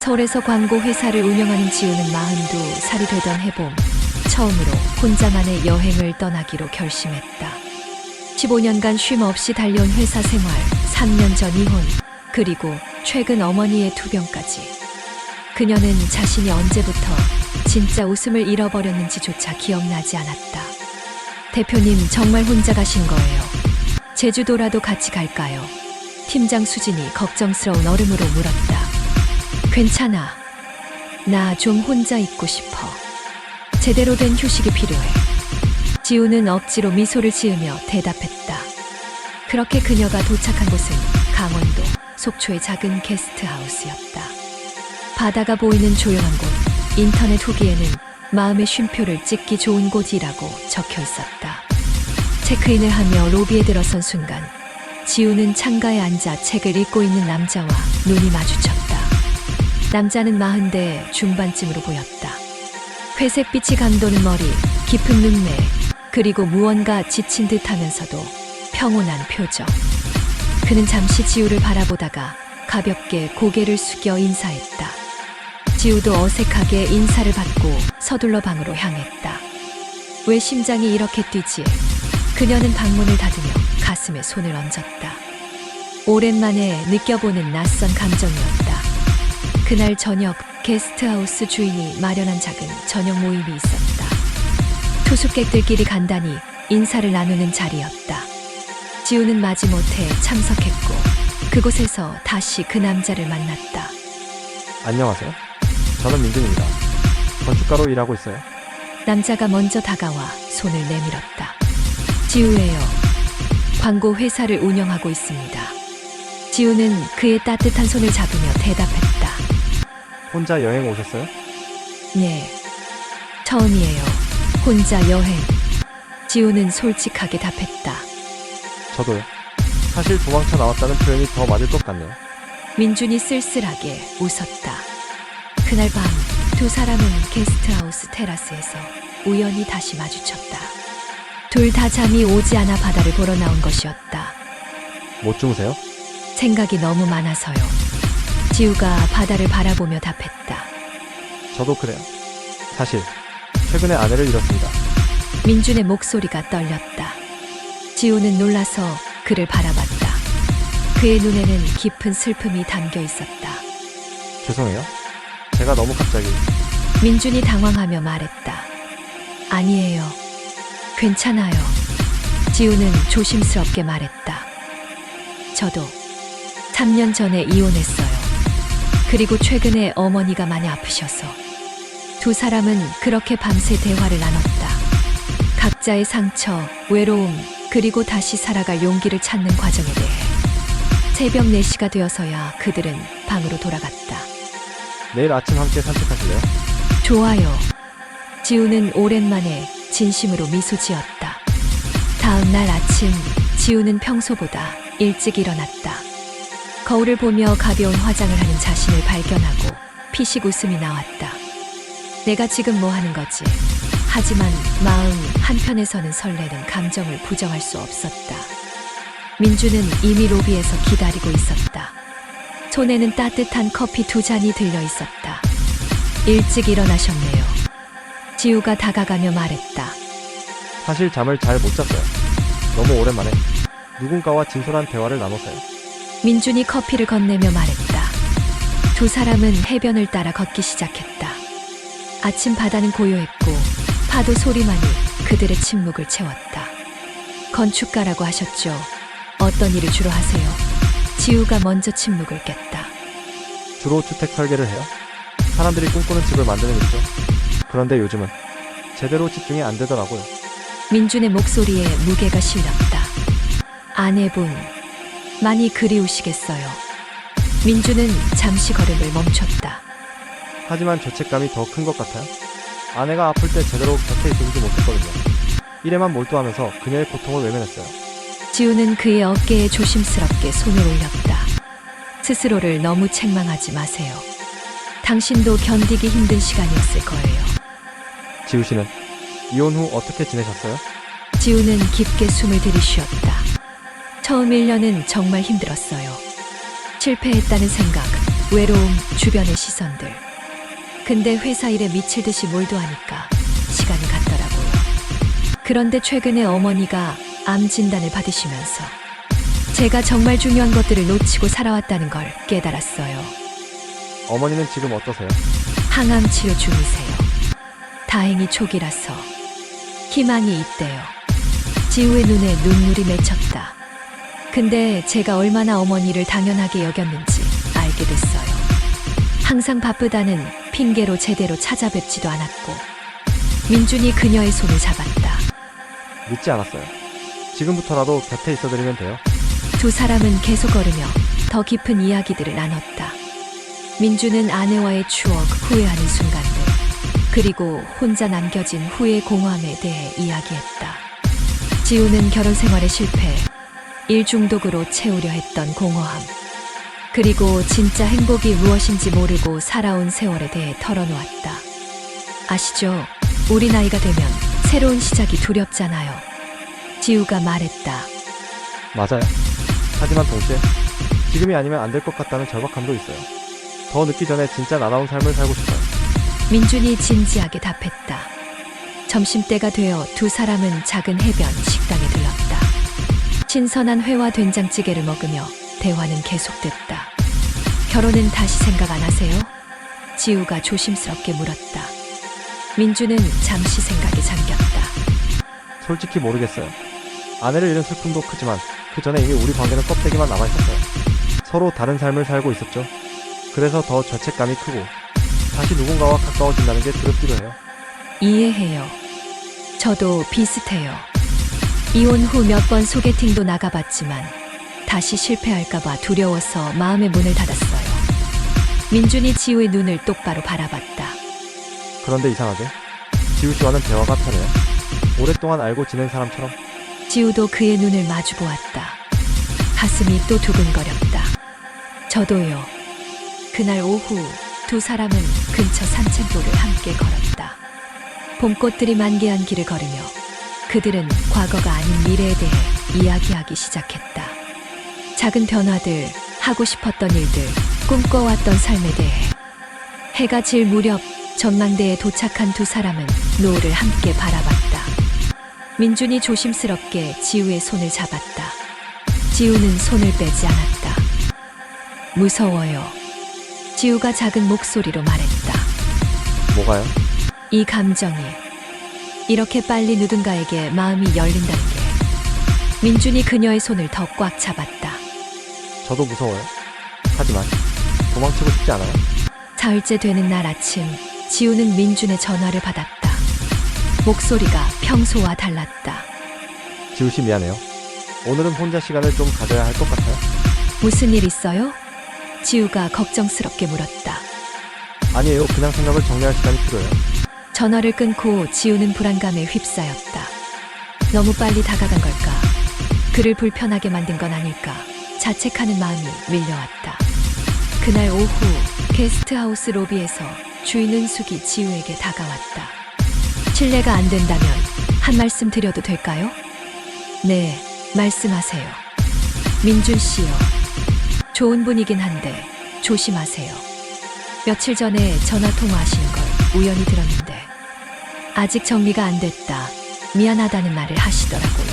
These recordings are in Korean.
서울에서 광고 회사를 운영하는 지우는 42살이 되던 해봄 처음으로 혼자만의 여행을 떠나기로 결심했다. 15년간 쉼 없이 달려온 회사 생활, 3년 전 이혼, 그리고 최근 어머니의 투병까지. 그녀는 자신이 언제부터 진짜 웃음을 잃어버렸는지조차 기억나지 않았다. 대표님, 정말 혼자 가신 거예요? 제주도라도 같이 갈까요? 팀장 수진이 걱정스러운 얼음으로 물었다. 괜찮아. 나 좀 혼자 있고 싶어. 제대로 된 휴식이 필요해. 지우는 억지로 미소를 지으며 대답했다. 그렇게 그녀가 도착한 곳은 강원도 속초의 작은 게스트하우스였다. 바다가 보이는 조용한 곳, 인터넷 후기에는 마음의 쉼표를 찍기 좋은 곳이라고 적혀 있었다. 체크인을 하며 로비에 들어선 순간 지우는 창가에 앉아 책을 읽고 있는 남자와 눈이 마주쳤다. 남자는 40대 중반쯤으로 보였다. 회색빛이 감도는 머리, 깊은 눈매, 그리고 무언가 지친 듯하면서도 평온한 표정. 그는 잠시 지우를 바라보다가 가볍게 고개를 숙여 인사했다. 지우도 어색하게 인사를 받고 서둘러 방으로 향했다. 왜 심장이 이렇게 뛰지? 그녀는 방문을 닫으며 가슴에 손을 얹었다. 오랜만에 느껴보는 낯선 감정이었다. 그날 저녁 게스트하우스 주인이 마련한 작은 저녁 모임이 있었다. 투숙객들끼리 간단히 인사를 나누는 자리였다. 지우는 마지못해 참석했고 그곳에서 다시 그 남자를 만났다. 안녕하세요. 저는 민준입니다. 건축가로 일하고 있어요. 남자가 먼저 다가와 손을 내밀었다. 지우예요. 광고 회사를 운영하고 있습니다. 지우는 그의 따뜻한 손을 잡으며 대답했다. 혼자 여행 오셨어요? 네, 처음이에요. 혼자 여행. 지우는 솔직하게 답했다. 저도요. 사실 도망쳐 나왔다는 표현이 더 맞을 것 같네요. 민준이 쓸쓸하게 웃었다. 그날 밤 두 사람은 게스트하우스 테라스에서 우연히 다시 마주쳤다. 둘 다 잠이 오지 않아 바다를 보러 나온 것이었다. 못 주무세요? 생각이 너무 많아서요. 지우가 바다를 바라보며 답했다. 저도 그래요. 사실 최근에 아내를 잃었습니다. 민준의 목소리가 떨렸다. 지우는 놀라서 그를 바라봤다. 그의 눈에는 깊은 슬픔이 담겨 있었다. 죄송해요. 제가 너무 갑자기. 민준이 당황하며 말했다. 아니에요. 괜찮아요. 지우는 조심스럽게 말했다. 저도 3년 전에 이혼했어요. 그리고 최근에 어머니가 많이 아프셔서. 두 사람은 그렇게 밤새 대화를 나눴다. 각자의 상처, 외로움, 그리고 다시 살아갈 용기를 찾는 과정에 대해. 새벽 4시가 되어서야 그들은 방으로 돌아갔다. 내일 아침 함께 산책하실래요? 좋아요. 지우는 오랜만에 진심으로 미소 지었다. 다음 날 아침, 지우는 평소보다 일찍 일어났다. 거울을 보며 가벼운 화장을 하는 자신을 발견하고 피식 웃음이 나왔다. 내가 지금 뭐 하는 거지? 하지만 마음 한편에서는 설레는 감정을 부정할 수 없었다. 민주는 이미 로비에서 기다리고 있었다. 손에는 따뜻한 커피 2잔이 들려 있었다. 일찍 일어나셨네요. 지우가 다가가며 말했다. 사실 잠을 잘 못 잤어요. 너무 오랜만에 누군가와 진솔한 대화를 나눴어요. 민준이 커피를 건네며 말했다. 두 사람은 해변을 따라 걷기 시작했다. 아침 바다는 고요했고 파도 소리만이 그들의 침묵을 채웠다. 건축가라고 하셨죠? 어떤 일을 주로 하세요? 지우가 먼저 침묵을 깼다. 주로 주택 설계를 해요. 사람들이 꿈꾸는 집을 만드는 일이죠. 그런데 요즘은 제대로 집중이 안 되더라고요. 민준의 목소리에 무게가 실렸다. 아내분, 많이 그리우시겠어요. 민준은 잠시 걸음을 멈췄다. 하지만 죄책감이 더 큰 것 같아요. 아내가 아플 때 제대로 곁에 있어주지 못했거든요. 일에만 몰두하면서 그녀의 고통을 외면했어요. 지우는 그의 어깨에 조심스럽게 손을 올렸다. 스스로를 너무 책망하지 마세요. 당신도 견디기 힘든 시간이었을 거예요. 지우 씨는 이혼 후 어떻게 지내셨어요? 지우는 깊게 숨을 들이쉬었다. 처음 1년은 정말 힘들었어요. 실패했다는 생각, 외로움, 주변의 시선들. 근데 회사 일에 미칠 듯이 몰두하니까 시간이 갔더라고요. 그런데 최근에 어머니가 암 진단을 받으시면서 제가 정말 중요한 것들을 놓치고 살아왔다는 걸 깨달았어요. 어머니는 지금 어떠세요? 항암 치료 중이세요. 다행히 초기라서 희망이 있대요. 지우의 눈에 눈물이 맺혔다. 근데 제가 얼마나 어머니를 당연하게 여겼는지 알게 됐어요. 항상 바쁘다는 핑계로 제대로 찾아뵙지도 않았고 민준이 그녀의 손을 잡았다. 믿지 않았어요. 지금부터라도 곁에 있어드리면 돼요. 두 사람은 계속 걸으며 더 깊은 이야기들을 나눴다. 민주는 아내와의 추억, 후회하는 순간들, 그리고 혼자 남겨진 후의 공허함에 대해 이야기했다. 지우는 결혼 생활에 실패, 일 중독으로 채우려 했던 공허함, 그리고 진짜 행복이 무엇인지 모르고 살아온 세월에 대해 털어놓았다. 아시죠? 우리 나이가 되면 새로운 시작이 두렵잖아요. 지우가 말했다. 맞아요. 하지만 동시에 지금이 아니면 안 될 것 같다는 절박함도 있어요. 더 늦기 전에 진짜 나다운 삶을 살고 싶어요. 민준이 진지하게 답했다. 점심때가 되어 두 사람은 작은 해변 식당에 들렀다. 신선한 회와 된장찌개를 먹으며 대화는 계속됐다. 결혼은 다시 생각 안 하세요? 지우가 조심스럽게 물었다. 민주는 잠시 생각에 잠겼다. 솔직히 모르겠어요. 아내를 잃은 슬픔도 크지만 그 전에 이미 우리 관계는 껍데기만 남아있었어요. 서로 다른 삶을 살고 있었죠. 그래서 더 죄책감이 크고 다시 누군가와 가까워진다는 게 두렵기도 해요. 이해해요. 저도 비슷해요. 이혼 후 몇 번 소개팅도 나가봤지만 다시 실패할까봐 두려워서 마음의 문을 닫았어요. 민준이 지우의 눈을 똑바로 바라봤다. 그런데 이상하게 지우 씨와는 대화가 편해요. 오랫동안 알고 지낸 사람처럼. 지우도 그의 눈을 마주 보았다. 가슴이 또 두근거렸다. 저도요. 그날 오후 두 사람은 근처 산책로를 함께 걸었다. 봄꽃들이 만개한 길을 걸으며 그들은 과거가 아닌 미래에 대해 이야기하기 시작했다. 작은 변화들, 하고 싶었던 일들, 꿈꿔왔던 삶에 대해. 해가 질 무렵 전망대에 도착한 두 사람은 노을을 함께 바라봤다. 민준이 조심스럽게 지우의 손을 잡았다. 지우는 손을 빼지 않았다. 무서워요. 지우가 작은 목소리로 말했다. 뭐가요? 이 감정이 이렇게 빨리 누군가에게 마음이 열린다는 게. 민준이 그녀의 손을 더 꽉 잡았다. 저도 무서워요. 하지만 도망치고 싶지 않아요. 사흘째 되는 날 아침, 지우는 민준의 전화를 받았다. 목소리가 평소와 달랐다. 지우 씨 미안해요. 오늘은 혼자 시간을 좀 가져야 할 것 같아요. 무슨 일 있어요? 지우가 걱정스럽게 물었다. 아니에요. 그냥 생각을 정리할 시간이 필요해요. 전화를 끊고 지우는 불안감에 휩싸였다. 너무 빨리 다가간 걸까? 그를 불편하게 만든 건 아닐까? 자책하는 마음이 밀려왔다. 그날 오후 게스트하우스 로비에서 주인 은숙이 지우에게 다가왔다. 실례가 안 된다면 한 말씀 드려도 될까요? 네, 말씀하세요. 민준 씨요. 좋은 분이긴 한데 조심하세요. 며칠 전에 전화 통화하시는 걸 우연히 들었는데 아직 정리가 안 됐다. 미안하다는 말을 하시더라고요.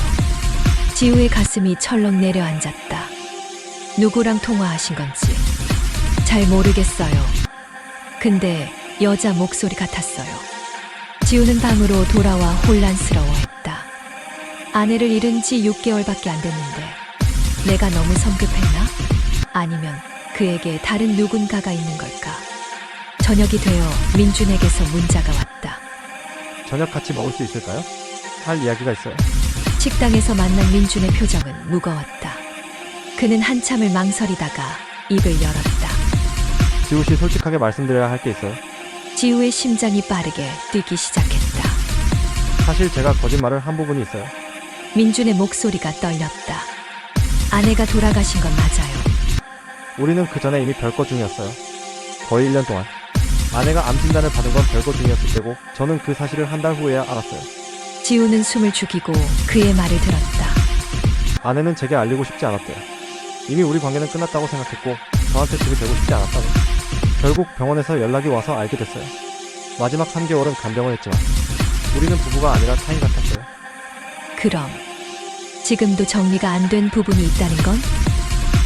지우의 가슴이 철렁 내려앉았다. 누구랑 통화하신 건지 잘 모르겠어요. 근데 여자 목소리 같았어요. 지우는 방으로 돌아와 혼란스러워했다. 아내를 잃은 지 6개월밖에 안 됐는데 내가 너무 성급했나? 아니면 그에게 다른 누군가가 있는 걸까? 저녁이 되어 민준에게서 문자가 왔다. 저녁 같이 먹을 수 있을까요? 할 이야기가 있어요. 식당에서 만난 민준의 표정은 무거웠다. 그는 한참을 망설이다가 입을 열었다. 지우 씨 솔직하게 말씀드려야 할 게 있어요. 지우의 심장이 빠르게 뛰기 시작했다. 사실 제가 거짓말을 한 부분이 있어요. 민준의 목소리가 떨렸다. 아내가 돌아가신 건 맞아요. 우리는 그 전에 이미 별거 중이었어요. 거의 1년 동안. 아내가 암 진단을 받은 건 별거 중이었을 때고 저는 그 사실을 한 달 후에야 알았어요. 지우는 숨을 죽이고 그의 말을 들었다. 아내는 제게 알리고 싶지 않았대요. 이미 우리 관계는 끝났다고 생각했고 저한테 집이 되고 싶지 않았다고. 결국 병원에서 연락이 와서 알게 됐어요. 마지막 3개월은 간병을 했지만 우리는 부부가 아니라 타인 같았어요. 그럼 지금도 정리가 안 된 부분이 있다는 건?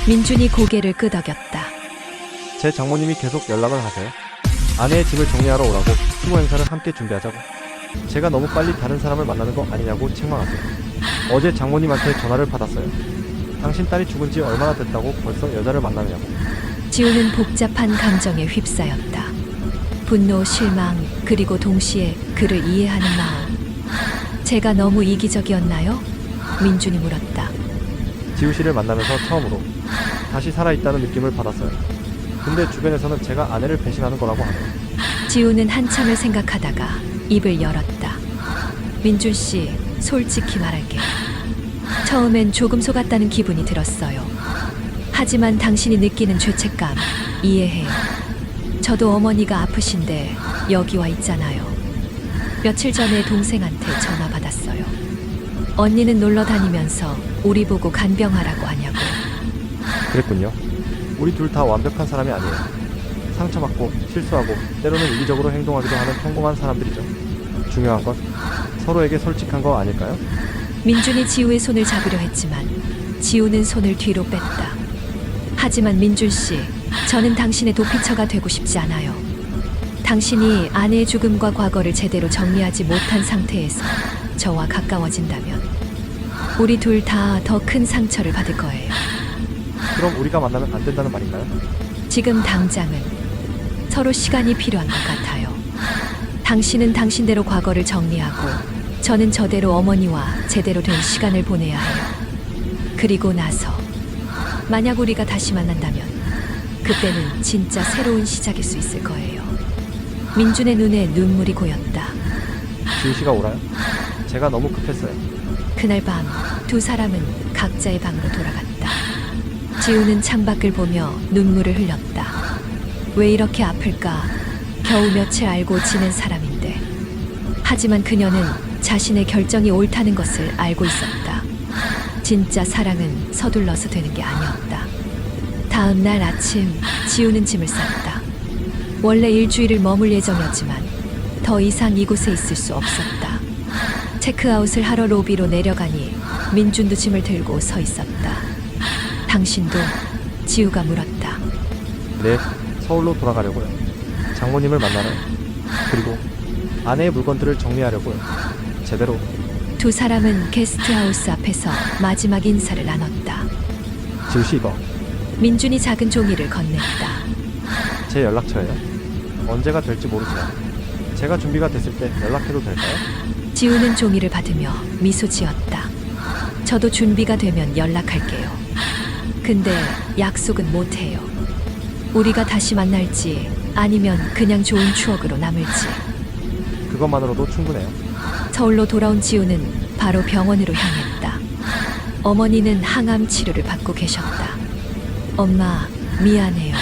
민준이 고개를 끄덕였다. 제 장모님이 계속 연락을 하세요. 아내의 집을 정리하러 오라고, 추모 행사를 함께 준비하자고. 제가 너무 빨리 다른 사람을 만나는 거 아니냐고 책망하세요. 어제 장모님한테 전화를 받았어요. 당신 딸이 죽은 지 얼마나 됐다고 벌써 여자를 만나느냐고. 지우는 복잡한 감정에 휩싸였다. 분노, 실망, 그리고 동시에 그를 이해하는 마음. 제가 너무 이기적이었나요? 민준이 물었다. 지우 씨를 만나면서 처음으로 다시 살아있다는 느낌을 받았어요. 근데 주변에서는 제가 아내를 배신하는 거라고 하네요. 지우는 한참을 생각하다가 입을 열었다. 민준 씨, 솔직히 말할게요. 처음엔 조금 속았다는 기분이 들었어요. 하지만 당신이 느끼는 죄책감 이해해요. 저도 어머니가 아프신데 여기 와 있잖아요. 며칠 전에 동생한테 전화 받았어요. 언니는 놀러 다니면서 우리 보고 간병하라고 하냐고. 그랬군요. 우리 둘 다 완벽한 사람이 아니에요. 상처받고 실수하고 때로는 이기적으로 행동하기도 하는 평범한 사람들이죠. 중요한 건 서로에게 솔직한 거 아닐까요? 민준이 지우의 손을 잡으려 했지만 지우는 손을 뒤로 뺐다. 하지만 민준 씨, 저는 당신의 도피처가 되고 싶지 않아요. 당신이 아내의 죽음과 과거를 제대로 정리하지 못한 상태에서 저와 가까워진다면 우리 둘 다 더 큰 상처를 받을 거예요. 그럼 우리가 만나면 안 된다는 말인가요? 지금 당장은 서로 시간이 필요한 것 같아요. 당신은 당신대로 과거를 정리하고 저는 저대로 어머니와 제대로 된 시간을 보내야 해요. 그리고 나서 만약 우리가 다시 만난다면 그때는 진짜 새로운 시작일 수 있을 거예요. 민준의 눈에 눈물이 고였다. 지우 씨가 오라요? 제가 너무 급했어요. 그날 밤 두 사람은 각자의 방으로 돌아갔다. 지우는 창밖을 보며 눈물을 흘렸다. 왜 이렇게 아플까? 겨우 며칠 알고 지낸 사람인데. 하지만 그녀는 자신의 결정이 옳다는 것을 알고 있었다. 진짜 사랑은 서둘러서 되는 게 아니었다. 다음 날 아침 지우는 짐을 쌌다. 원래 일주일을 머물 예정이었지만 더 이상 이곳에 있을 수 없었다. 체크아웃을 하러 로비로 내려가니 민준도 짐을 들고 서 있었다. 당신도? 지우가 물었다. 네, 서울로 돌아가려고요. 장모님을 만나러요. 그리고 아내의 물건들을 정리하려고요. 제대로. 두 사람은 게스트하우스 앞에서 마지막 인사를 나눴다. 지우 씨 이거 민준이 작은 종이를 건넸다. 제 연락처예요. 언제가 될지 모르지만 제가 준비가 됐을 때 연락해도 될까요? 지우는 종이를 받으며 미소 지었다. 저도 준비가 되면 연락할게요. 근데 약속은 못해요. 우리가 다시 만날지 아니면 그냥 좋은 추억으로 남을지. 그것만으로도 충분해요. 서울로 돌아온 지우는 바로 병원으로 향했다. 어머니는 항암 치료를 받고 계셨다. 엄마, 미안해요.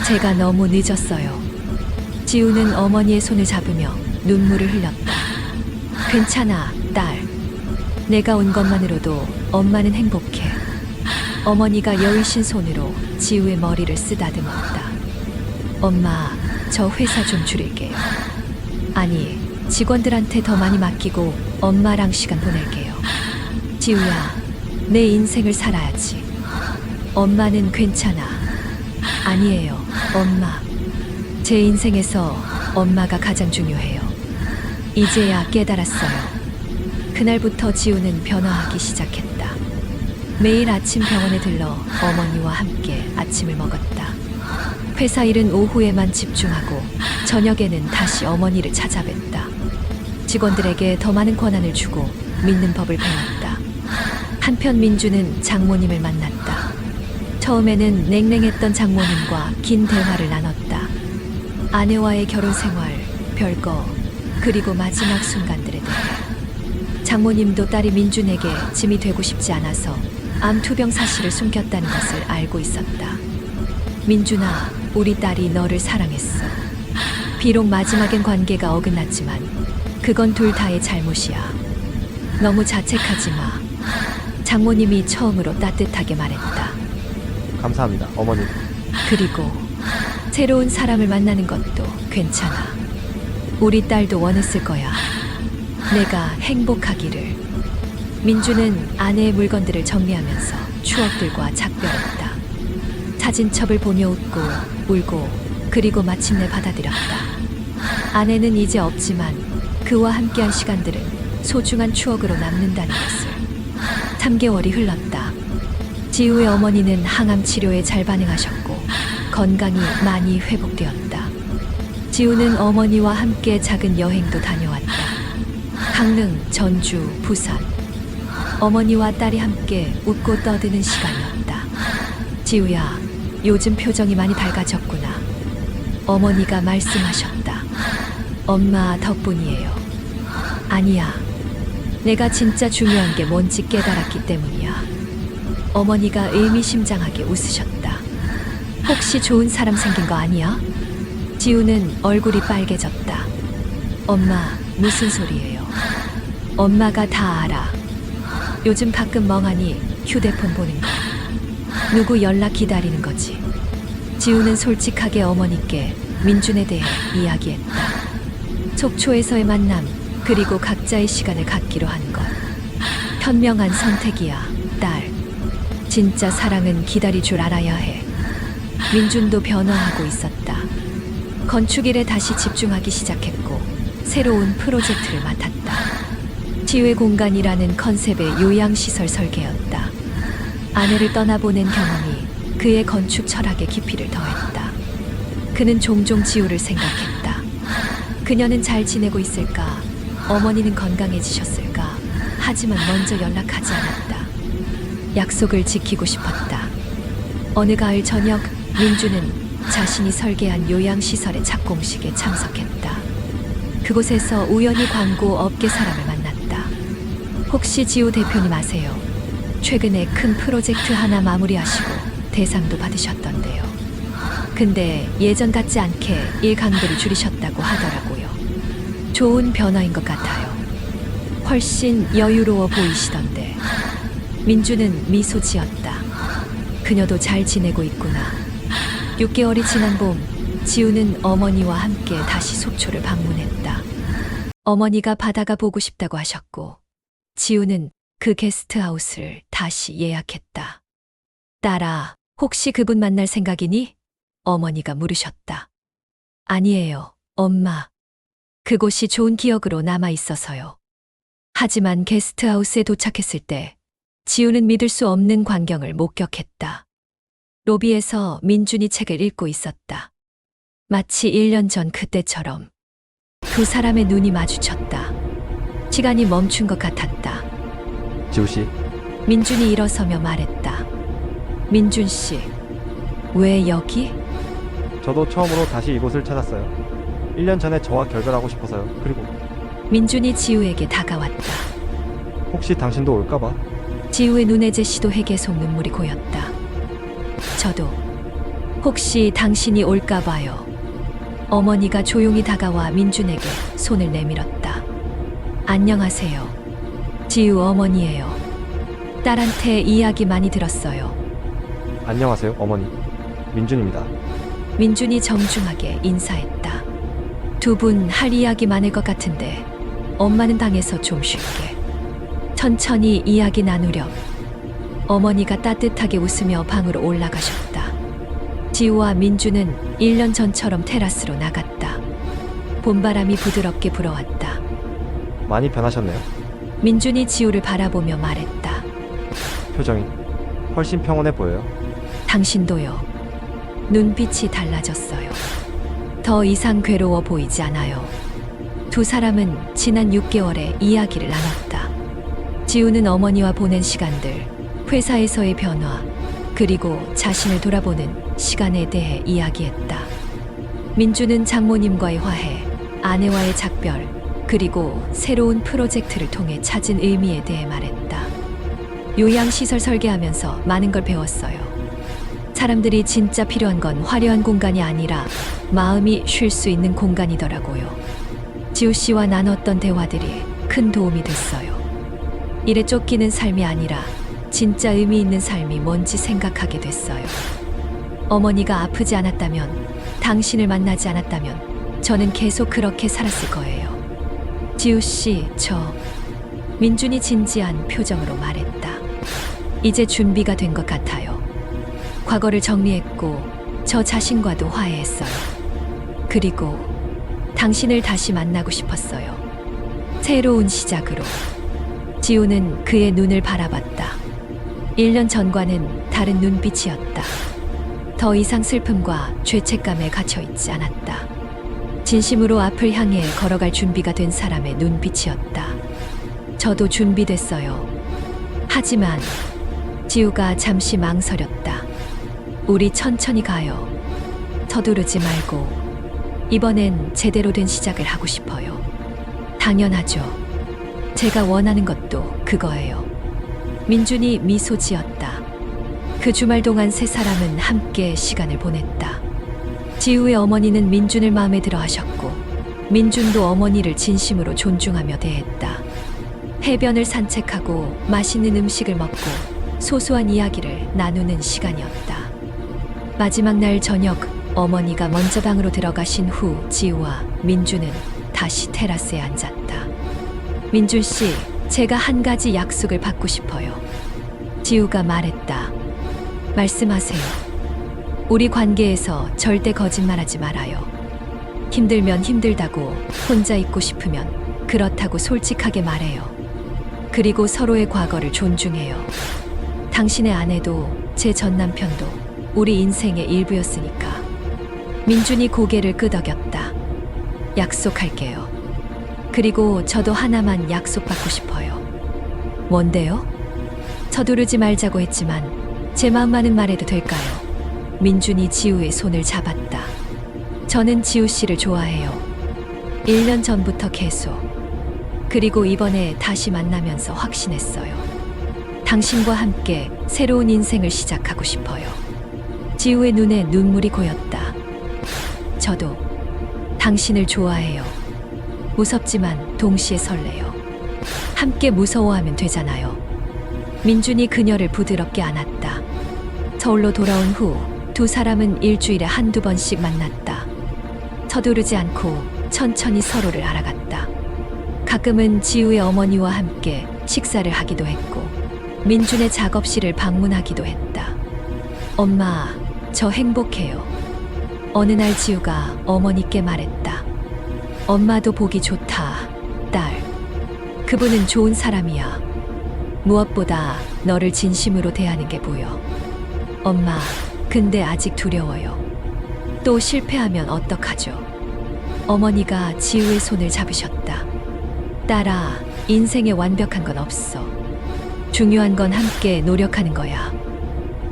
제가 너무 늦었어요. 지우는 어머니의 손을 잡으며 눈물을 흘렸다. 괜찮아, 딸. 내가 온 것만으로도 엄마는 행복해. 어머니가 여위신 손으로 지우의 머리를 쓰다듬었다. 엄마, 저 회사 좀 줄일게요. 아니, 직원들한테 더 많이 맡기고 엄마랑 시간 보낼게요. 지우야, 내 인생을 살아야지. 엄마는 괜찮아. 아니에요, 엄마. 제 인생에서 엄마가 가장 중요해요. 이제야 깨달았어요. 그날부터 지우는 변화하기 시작했다. 매일 아침 병원에 들러 어머니와 함께 아침을 먹었다. 회사 일은 오후에만 집중하고 저녁에는 다시 어머니를 찾아뵀다. 직원들에게 더 많은 권한을 주고 믿는 법을 배웠다. 한편 민주는 장모님을 만났다. 처음에는 냉랭했던 장모님과 긴 대화를 나눴다. 아내와의 결혼 생활, 별거, 그리고 마지막 순간들에 대해. 장모님도 딸이 민준에게 짐이 되고 싶지 않아서 암 투병 사실을 숨겼다는 것을 알고 있었다. 민준아, 우리 딸이 너를 사랑했어. 비록 마지막엔 관계가 어긋났지만 그건 둘 다의 잘못이야. 너무 자책하지 마. 장모님이 처음으로 따뜻하게 말했다. 감사합니다, 어머니. 그리고 새로운 사람을 만나는 것도 괜찮아. 우리 딸도 원했을 거야. 내가 행복하기를. 민주는 아내의 물건들을 정리하면서 추억들과 작별했다. 사진첩을 보며 웃고 울고 그리고 마침내 받아들였다. 아내는 이제 없지만 그와 함께한 시간들은 소중한 추억으로 남는다는 것을. 3개월이 흘렀다. 지우의 어머니는 항암 치료에 잘 반응하셨고 건강이 많이 회복되었다. 지우는 어머니와 함께 작은 여행도 다녀왔다. 강릉, 전주, 부산. 어머니와 딸이 함께 웃고 떠드는 시간이었다. 지우야, 요즘 표정이 많이 밝아졌구나. 어머니가 말씀하셨다. 엄마 덕분이에요. 아니야. 내가 진짜 중요한 게 뭔지 깨달았기 때문이야. 어머니가 의미심장하게 웃으셨다. 혹시 좋은 사람 생긴 거 아니야? 지우는 얼굴이 빨개졌다. 엄마, 무슨 소리예요? 엄마가 다 알아. 요즘 가끔 멍하니 휴대폰 보는 거. 누구 연락 기다리는 거지. 지우는 솔직하게 어머니께 민준에 대해 이야기했다. 속초에서의 만남, 그리고 각자의 시간을 갖기로 한 것. 현명한 선택이야, 딸. 진짜 사랑은 기다릴 줄 알아야 해. 민준도 변화하고 있었다. 건축일에 다시 집중하기 시작했고 새로운 프로젝트를 맡았다. 치유의 공간이라는 컨셉의 요양시설 설계였다. 아내를 떠나보낸 경험이 그의 건축 철학의 깊이를 더했다. 그는 종종 지우를 생각했다. 그녀는 잘 지내고 있을까? 어머니는 건강해지셨을까? 하지만 먼저 연락하지 않았다. 약속을 지키고 싶었다. 어느 가을 저녁, 민주는 자신이 설계한 요양시설의 착공식에 참석했다. 그곳에서 우연히 광고 업계 사람을 만났다. 혹시 지우 대표님 아세요? 최근에 큰 프로젝트 하나 마무리하시고 대상도 받으셨던데요. 근데 예전 같지 않게 일 강도를 줄이셨다고 하더라고요. 좋은 변화인 것 같아요. 훨씬 여유로워 보이시던데. 민주는 미소 지었다. 그녀도 잘 지내고 있구나. 6개월이 지난 봄, 지우는 어머니와 함께 다시 속초를 방문했다. 어머니가 바다가 보고 싶다고 하셨고, 지우는 그 게스트하우스를 다시 예약했다. 딸아, 혹시 그분 만날 생각이니? 어머니가 물으셨다. 아니에요, 엄마. 그곳이 좋은 기억으로 남아 있어서요. 하지만 게스트하우스에 도착했을 때 지우는 믿을 수 없는 광경을 목격했다. 로비에서 민준이 책을 읽고 있었다. 마치 1년 전 그때처럼. 두 사람의 눈이 마주쳤다. 시간이 멈춘 것 같았다. 지우 씨, 민준이 일어서며 말했다. 민준 씨, 왜 여기? 저도 처음으로 다시 이곳을 찾았어요. 1년 전에 저와 결별하고 싶어서요. 그리고 민준이 지우에게 다가왔다. 혹시 당신도 올까봐? 지우의 눈에 제시도에 계속 눈물이 고였다. 저도. 혹시 당신이 올까봐요. 어머니가 조용히 다가와 민준에게 손을 내밀었다. 안녕하세요. 지우 어머니예요. 딸한테 이야기 많이 들었어요. 안녕하세요, 어머니. 민준입니다. 민준이 정중하게 인사했다. 두 분 할 이야기 많을 것 같은데 엄마는 방에서 좀 쉴게. 천천히 이야기 나누렴. 어머니가 따뜻하게 웃으며 방으로 올라가셨다. 지우와 민준은 1년 전처럼 테라스로 나갔다. 봄바람이 부드럽게 불어왔다. 많이 변하셨네요. 민준이 지우를 바라보며 말했다. 표정이 훨씬 평온해 보여요. 당신도요. 눈빛이 달라졌어요. 더 이상 괴로워 보이지 않아요. 두 사람은 지난 6개월의 이야기를 나눴다. 지우는 어머니와 보낸 시간들, 회사에서의 변화, 그리고 자신을 돌아보는 시간에 대해 이야기했다. 민주는 장모님과의 화해, 아내와의 작별, 그리고 새로운 프로젝트를 통해 찾은 의미에 대해 말했다. 요양시설 설계하면서 많은 걸 배웠어요. 사람들이 진짜 필요한 건 화려한 공간이 아니라 마음이 쉴 수 있는 공간이더라고요. 지우 씨와 나눴던 대화들이 큰 도움이 됐어요. 일에 쫓기는 삶이 아니라 진짜 의미 있는 삶이 뭔지 생각하게 됐어요. 어머니가 아프지 않았다면, 당신을 만나지 않았다면 저는 계속 그렇게 살았을 거예요. 지우 씨, 민준이 진지한 표정으로 말했다. 이제 준비가 된 것 같아요. 과거를 정리했고 저 자신과도 화해했어요. 그리고 당신을 다시 만나고 싶었어요. 새로운 시작으로. 지우는 그의 눈을 바라봤다. 1년 전과는 다른 눈빛이었다. 더 이상 슬픔과 죄책감에 갇혀있지 않았다. 진심으로 앞을 향해 걸어갈 준비가 된 사람의 눈빛이었다. 저도 준비됐어요. 하지만 지우가 잠시 망설였다. 우리 천천히 가요. 서두르지 말고 이번엔 제대로 된 시작을 하고 싶어요. 당연하죠. 제가 원하는 것도 그거예요. 민준이 미소 지었다. 그 주말 동안 세 사람은 함께 시간을 보냈다. 지우의 어머니는 민준을 마음에 들어 하셨고 민준도 어머니를 진심으로 존중하며 대했다. 해변을 산책하고 맛있는 음식을 먹고 소소한 이야기를 나누는 시간이었다. 마지막 날 저녁 어머니가 먼저 방으로 들어가신 후 지우와 민준은 다시 테라스에 앉았다. 민준 씨, 제가 한 가지 약속을 받고 싶어요. 지우가 말했다. 말씀하세요. 우리 관계에서 절대 거짓말하지 말아요. 힘들면 힘들다고, 혼자 있고 싶으면 그렇다고 솔직하게 말해요. 그리고 서로의 과거를 존중해요. 당신의 아내도 제 전 남편도 우리 인생의 일부였으니까. 민준이 고개를 끄덕였다. 약속할게요. 그리고 저도 하나만 약속받고 싶어요. 뭔데요? 서두르지 말자고 했지만 제 마음만은 말해도 될까요? 민준이 지우의 손을 잡았다. 저는 지우 씨를 좋아해요. 1년 전부터 계속. 그리고 이번에 다시 만나면서 확신했어요. 당신과 함께 새로운 인생을 시작하고 싶어요. 지우의 눈에 눈물이 고였다. 저도 당신을 좋아해요. 무섭지만 동시에 설레요. 함께 무서워하면 되잖아요. 민준이 그녀를 부드럽게 안았다. 서울로 돌아온 후 두 사람은 일주일에 한두 번씩 만났다. 서두르지 않고 천천히 서로를 알아갔다. 가끔은 지우의 어머니와 함께 식사를 하기도 했고 민준의 작업실을 방문하기도 했다. 엄마, 저 행복해요. 어느 날 지우가 어머니께 말했다. 엄마도 보기 좋다, 딸. 그분은 좋은 사람이야. 무엇보다 너를 진심으로 대하는 게 보여. 엄마, 근데 아직 두려워요. 또 실패하면 어떡하죠? 어머니가 지우의 손을 잡으셨다. 딸아, 인생에 완벽한 건 없어. 중요한 건 함께 노력하는 거야.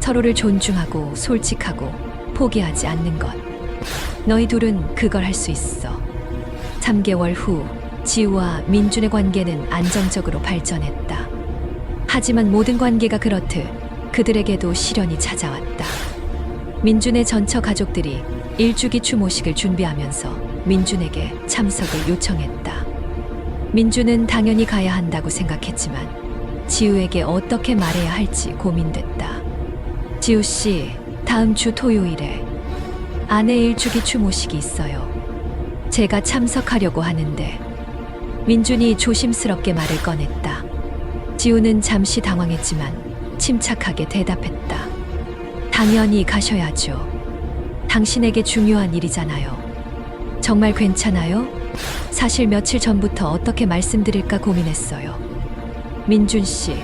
서로를 존중하고 솔직하고 포기하지 않는 것. 너희 둘은 그걸 할 수 있어. 3개월 후 지우와 민준의 관계는 안정적으로 발전했다. 하지만 모든 관계가 그렇듯 그들에게도 시련이 찾아왔다. 민준의 전처 가족들이 일주기 추모식을 준비하면서 민준에게 참석을 요청했다. 민준은 당연히 가야 한다고 생각했지만 지우에게 어떻게 말해야 할지 고민됐다. 지우 씨, 다음 주 토요일에 아내 일주기 추모식이 있어요. 제가 참석하려고 하는데. 민준이 조심스럽게 말을 꺼냈다. 지우는 잠시 당황했지만 침착하게 대답했다. 당연히 가셔야죠. 당신에게 중요한 일이잖아요. 정말 괜찮아요? 사실 며칠 전부터 어떻게 말씀드릴까 고민했어요. 민준 씨,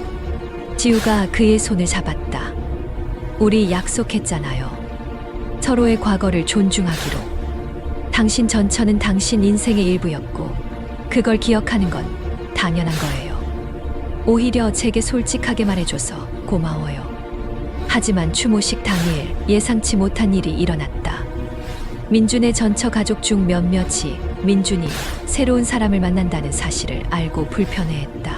지우가 그의 손을 잡았다. 우리 약속했잖아요. 서로의 과거를 존중하기로. 당신 전처는 당신 인생의 일부였고 그걸 기억하는 건 당연한 거예요. 오히려 제게 솔직하게 말해줘서 고마워요. 하지만 추모식 당일 예상치 못한 일이 일어났다. 민준의 전처 가족 중 몇몇이 민준이 새로운 사람을 만난다는 사실을 알고 불편해했다.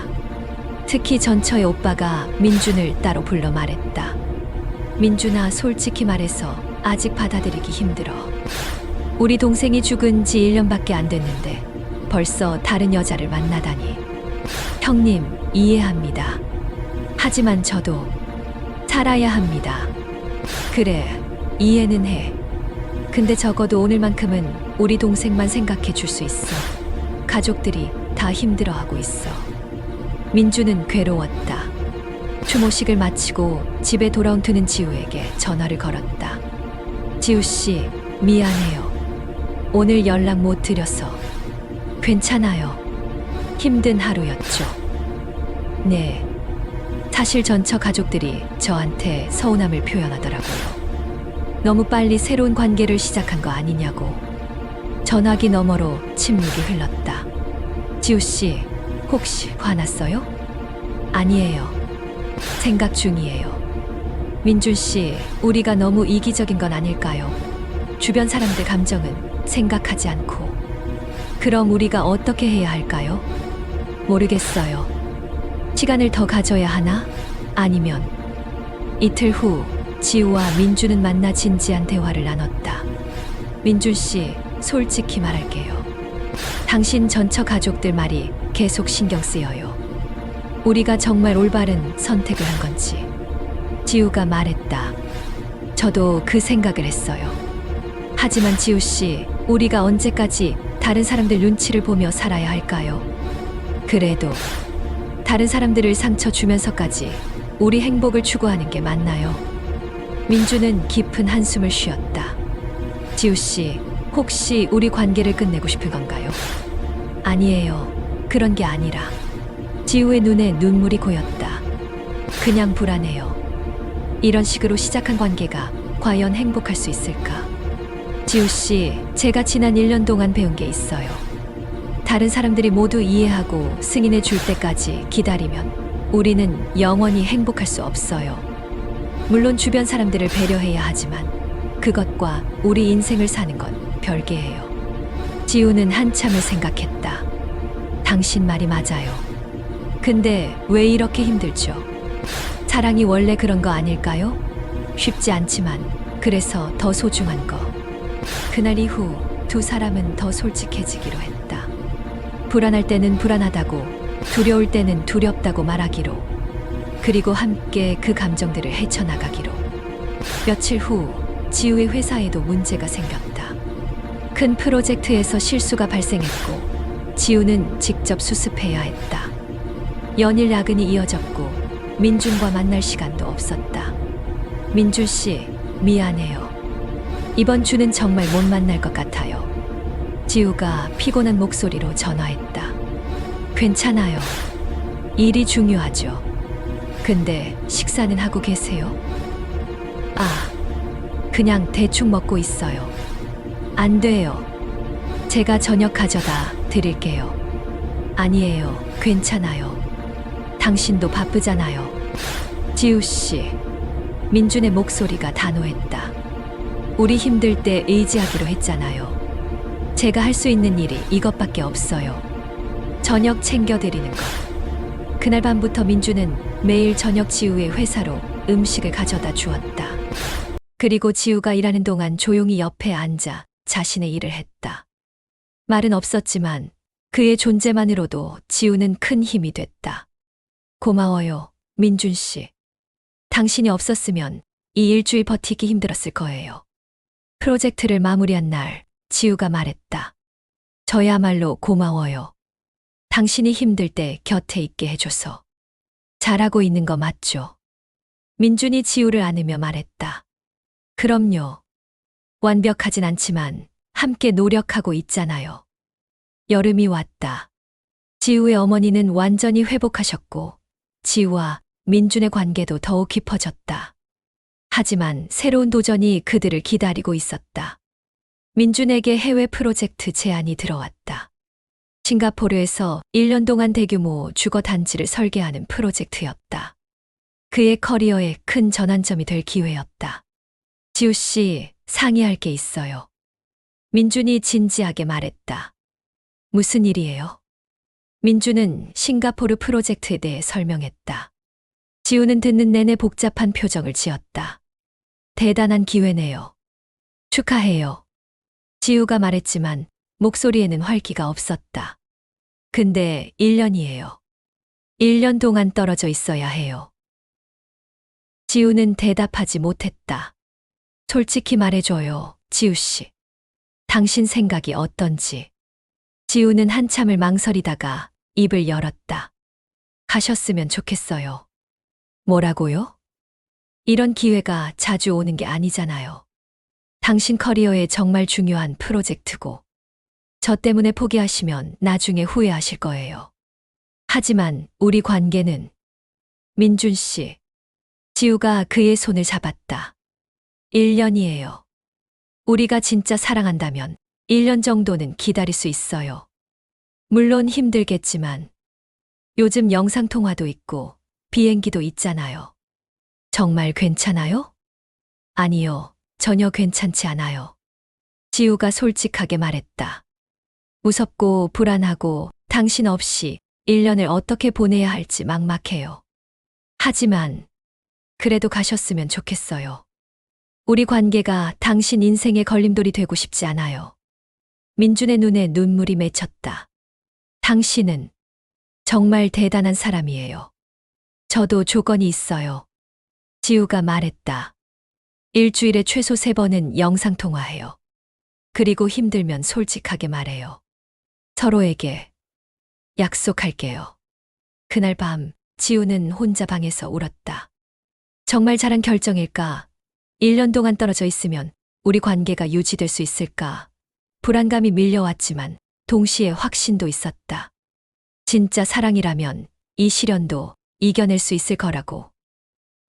특히 전처의 오빠가 민준을 따로 불러 말했다. 민준아, 솔직히 말해서 아직 받아들이기 힘들어. 우리 동생이 죽은 지 1년밖에 안 됐는데 벌써 다른 여자를 만나다니. 형님, 이해합니다. 하지만 저도 살아야 합니다. 그래, 이해는 해. 근데 적어도 오늘만큼은 우리 동생만 생각해 줄 수 있어. 가족들이 다 힘들어하고 있어. 민주는 괴로웠다. 추모식을 마치고 집에 돌아온 그는 지우에게 전화를 걸었다. 지우 씨, 미안해요. 오늘 연락 못 드려서. 괜찮아요. 힘든 하루였죠. 네. 사실 전처 가족들이 저한테 서운함을 표현하더라고요. 너무 빨리 새로운 관계를 시작한 거 아니냐고. 전화기 너머로 침묵이 흘렀다. 지우 씨, 혹시 화났어요? 아니에요. 생각 중이에요. 민준 씨, 우리가 너무 이기적인 건 아닐까요? 주변 사람들 감정은 생각하지 않고. 그럼 우리가 어떻게 해야 할까요? 모르겠어요. 시간을 더 가져야 하나? 아니면 이틀 후 지우와 민준은 만나 진지한 대화를 나눴다. 민준 씨, 솔직히 말할게요. 당신 전처 가족들 말이 계속 신경 쓰여요. 우리가 정말 올바른 선택을 한 건지. 지우가 말했다. 저도 그 생각을 했어요. 하지만 지우 씨, 우리가 언제까지 다른 사람들 눈치를 보며 살아야 할까요? 그래도 다른 사람들을 상처 주면서까지 우리 행복을 추구하는 게 맞나요? 민주는 깊은 한숨을 쉬었다. 지우 씨, 혹시 우리 관계를 끝내고 싶은 건가요? 아니에요. 그런 게 아니라. 지우의 눈에 눈물이 고였다. 그냥 불안해요. 이런 식으로 시작한 관계가 과연 행복할 수 있을까? 지우 씨, 제가 지난 1년 동안 배운 게 있어요. 다른 사람들이 모두 이해하고 승인해 줄 때까지 기다리면 우리는 영원히 행복할 수 없어요. 물론 주변 사람들을 배려해야 하지만 그것과 우리 인생을 사는 건 별개예요. 지우는 한참을 생각했다. 당신 말이 맞아요. 근데 왜 이렇게 힘들죠? 사랑이 원래 그런 거 아닐까요? 쉽지 않지만 그래서 더 소중한 거. 그날 이후 두 사람은 더 솔직해지기로 했다. 불안할 때는 불안하다고, 두려울 때는 두렵다고 말하기로, 그리고 함께 그 감정들을 헤쳐나가기로. 며칠 후 지우의 회사에도 문제가 생겼다. 큰 프로젝트에서 실수가 발생했고 지우는 직접 수습해야 했다. 연일 야근이 이어졌고 민준과 만날 시간도 없었다. 민준 씨, 미안해요. 이번 주는 정말 못 만날 것 같아요. 지우가 피곤한 목소리로 전화했다. 괜찮아요. 일이 중요하죠. 근데 식사는 하고 계세요? 아, 그냥 대충 먹고 있어요. 안 돼요. 제가 저녁 가져다 드릴게요. 아니에요. 괜찮아요. 당신도 바쁘잖아요. 지우 씨. 민준의 목소리가 단호했다. 우리 힘들 때 의지하기로 했잖아요. 제가 할 수 있는 일이 이것밖에 없어요. 저녁 챙겨드리는 것. 그날 밤부터 민준은 매일 저녁 지우의 회사로 음식을 가져다 주었다. 그리고 지우가 일하는 동안 조용히 옆에 앉아 자신의 일을 했다. 말은 없었지만 그의 존재만으로도 지우는 큰 힘이 됐다. 고마워요, 민준 씨. 당신이 없었으면 이 일주일 버티기 힘들었을 거예요. 프로젝트를 마무리한 날, 지우가 말했다. 저야말로 고마워요. 당신이 힘들 때 곁에 있게 해줘서. 잘하고 있는 거 맞죠? 민준이 지우를 안으며 말했다. 그럼요. 완벽하진 않지만 함께 노력하고 있잖아요. 여름이 왔다. 지우의 어머니는 완전히 회복하셨고 지우와 민준의 관계도 더욱 깊어졌다. 하지만 새로운 도전이 그들을 기다리고 있었다. 민준에게 해외 프로젝트 제안이 들어왔다. 싱가포르에서 1년 동안 대규모 주거 단지를 설계하는 프로젝트였다. 그의 커리어에 큰 전환점이 될 기회였다. 지우 씨, 상의할 게 있어요. 민준이 진지하게 말했다. 무슨 일이에요? 민준은 싱가포르 프로젝트에 대해 설명했다. 지우는 듣는 내내 복잡한 표정을 지었다. 대단한 기회네요. 축하해요. 지우가 말했지만 목소리에는 활기가 없었다. 근데 1년이에요. 1년 동안 떨어져 있어야 해요. 지우는 대답하지 못했다. 솔직히 말해줘요, 지우 씨. 당신 생각이 어떤지. 지우는 한참을 망설이다가 입을 열었다. 가셨으면 좋겠어요. 뭐라고요? 이런 기회가 자주 오는 게 아니잖아요. 당신 커리어에 정말 중요한 프로젝트고, 저 때문에 포기하시면 나중에 후회하실 거예요. 하지만 우리 관계는, 민준 씨. 지우가 그의 손을 잡았다. 1년이에요. 우리가 진짜 사랑한다면 1년 정도는 기다릴 수 있어요. 물론 힘들겠지만 요즘 영상통화도 있고 비행기도 있잖아요. 정말 괜찮아요? 아니요, 전혀 괜찮지 않아요. 지우가 솔직하게 말했다. 무섭고 불안하고 당신 없이 1년을 어떻게 보내야 할지 막막해요. 하지만 그래도 가셨으면 좋겠어요. 우리 관계가 당신 인생의 걸림돌이 되고 싶지 않아요. 민준의 눈에 눈물이 맺혔다. 당신은 정말 대단한 사람이에요. 저도 조건이 있어요. 지우가 말했다. 일주일에 최소 3번은 영상통화해요. 그리고 힘들면 솔직하게 말해요. 서로에게 약속할게요. 그날 밤 지우는 혼자 방에서 울었다. 정말 잘한 결정일까? 1년 동안 떨어져 있으면 우리 관계가 유지될 수 있을까? 불안감이 밀려왔지만 동시에 확신도 있었다. 진짜 사랑이라면 이 시련도 이겨낼 수 있을 거라고.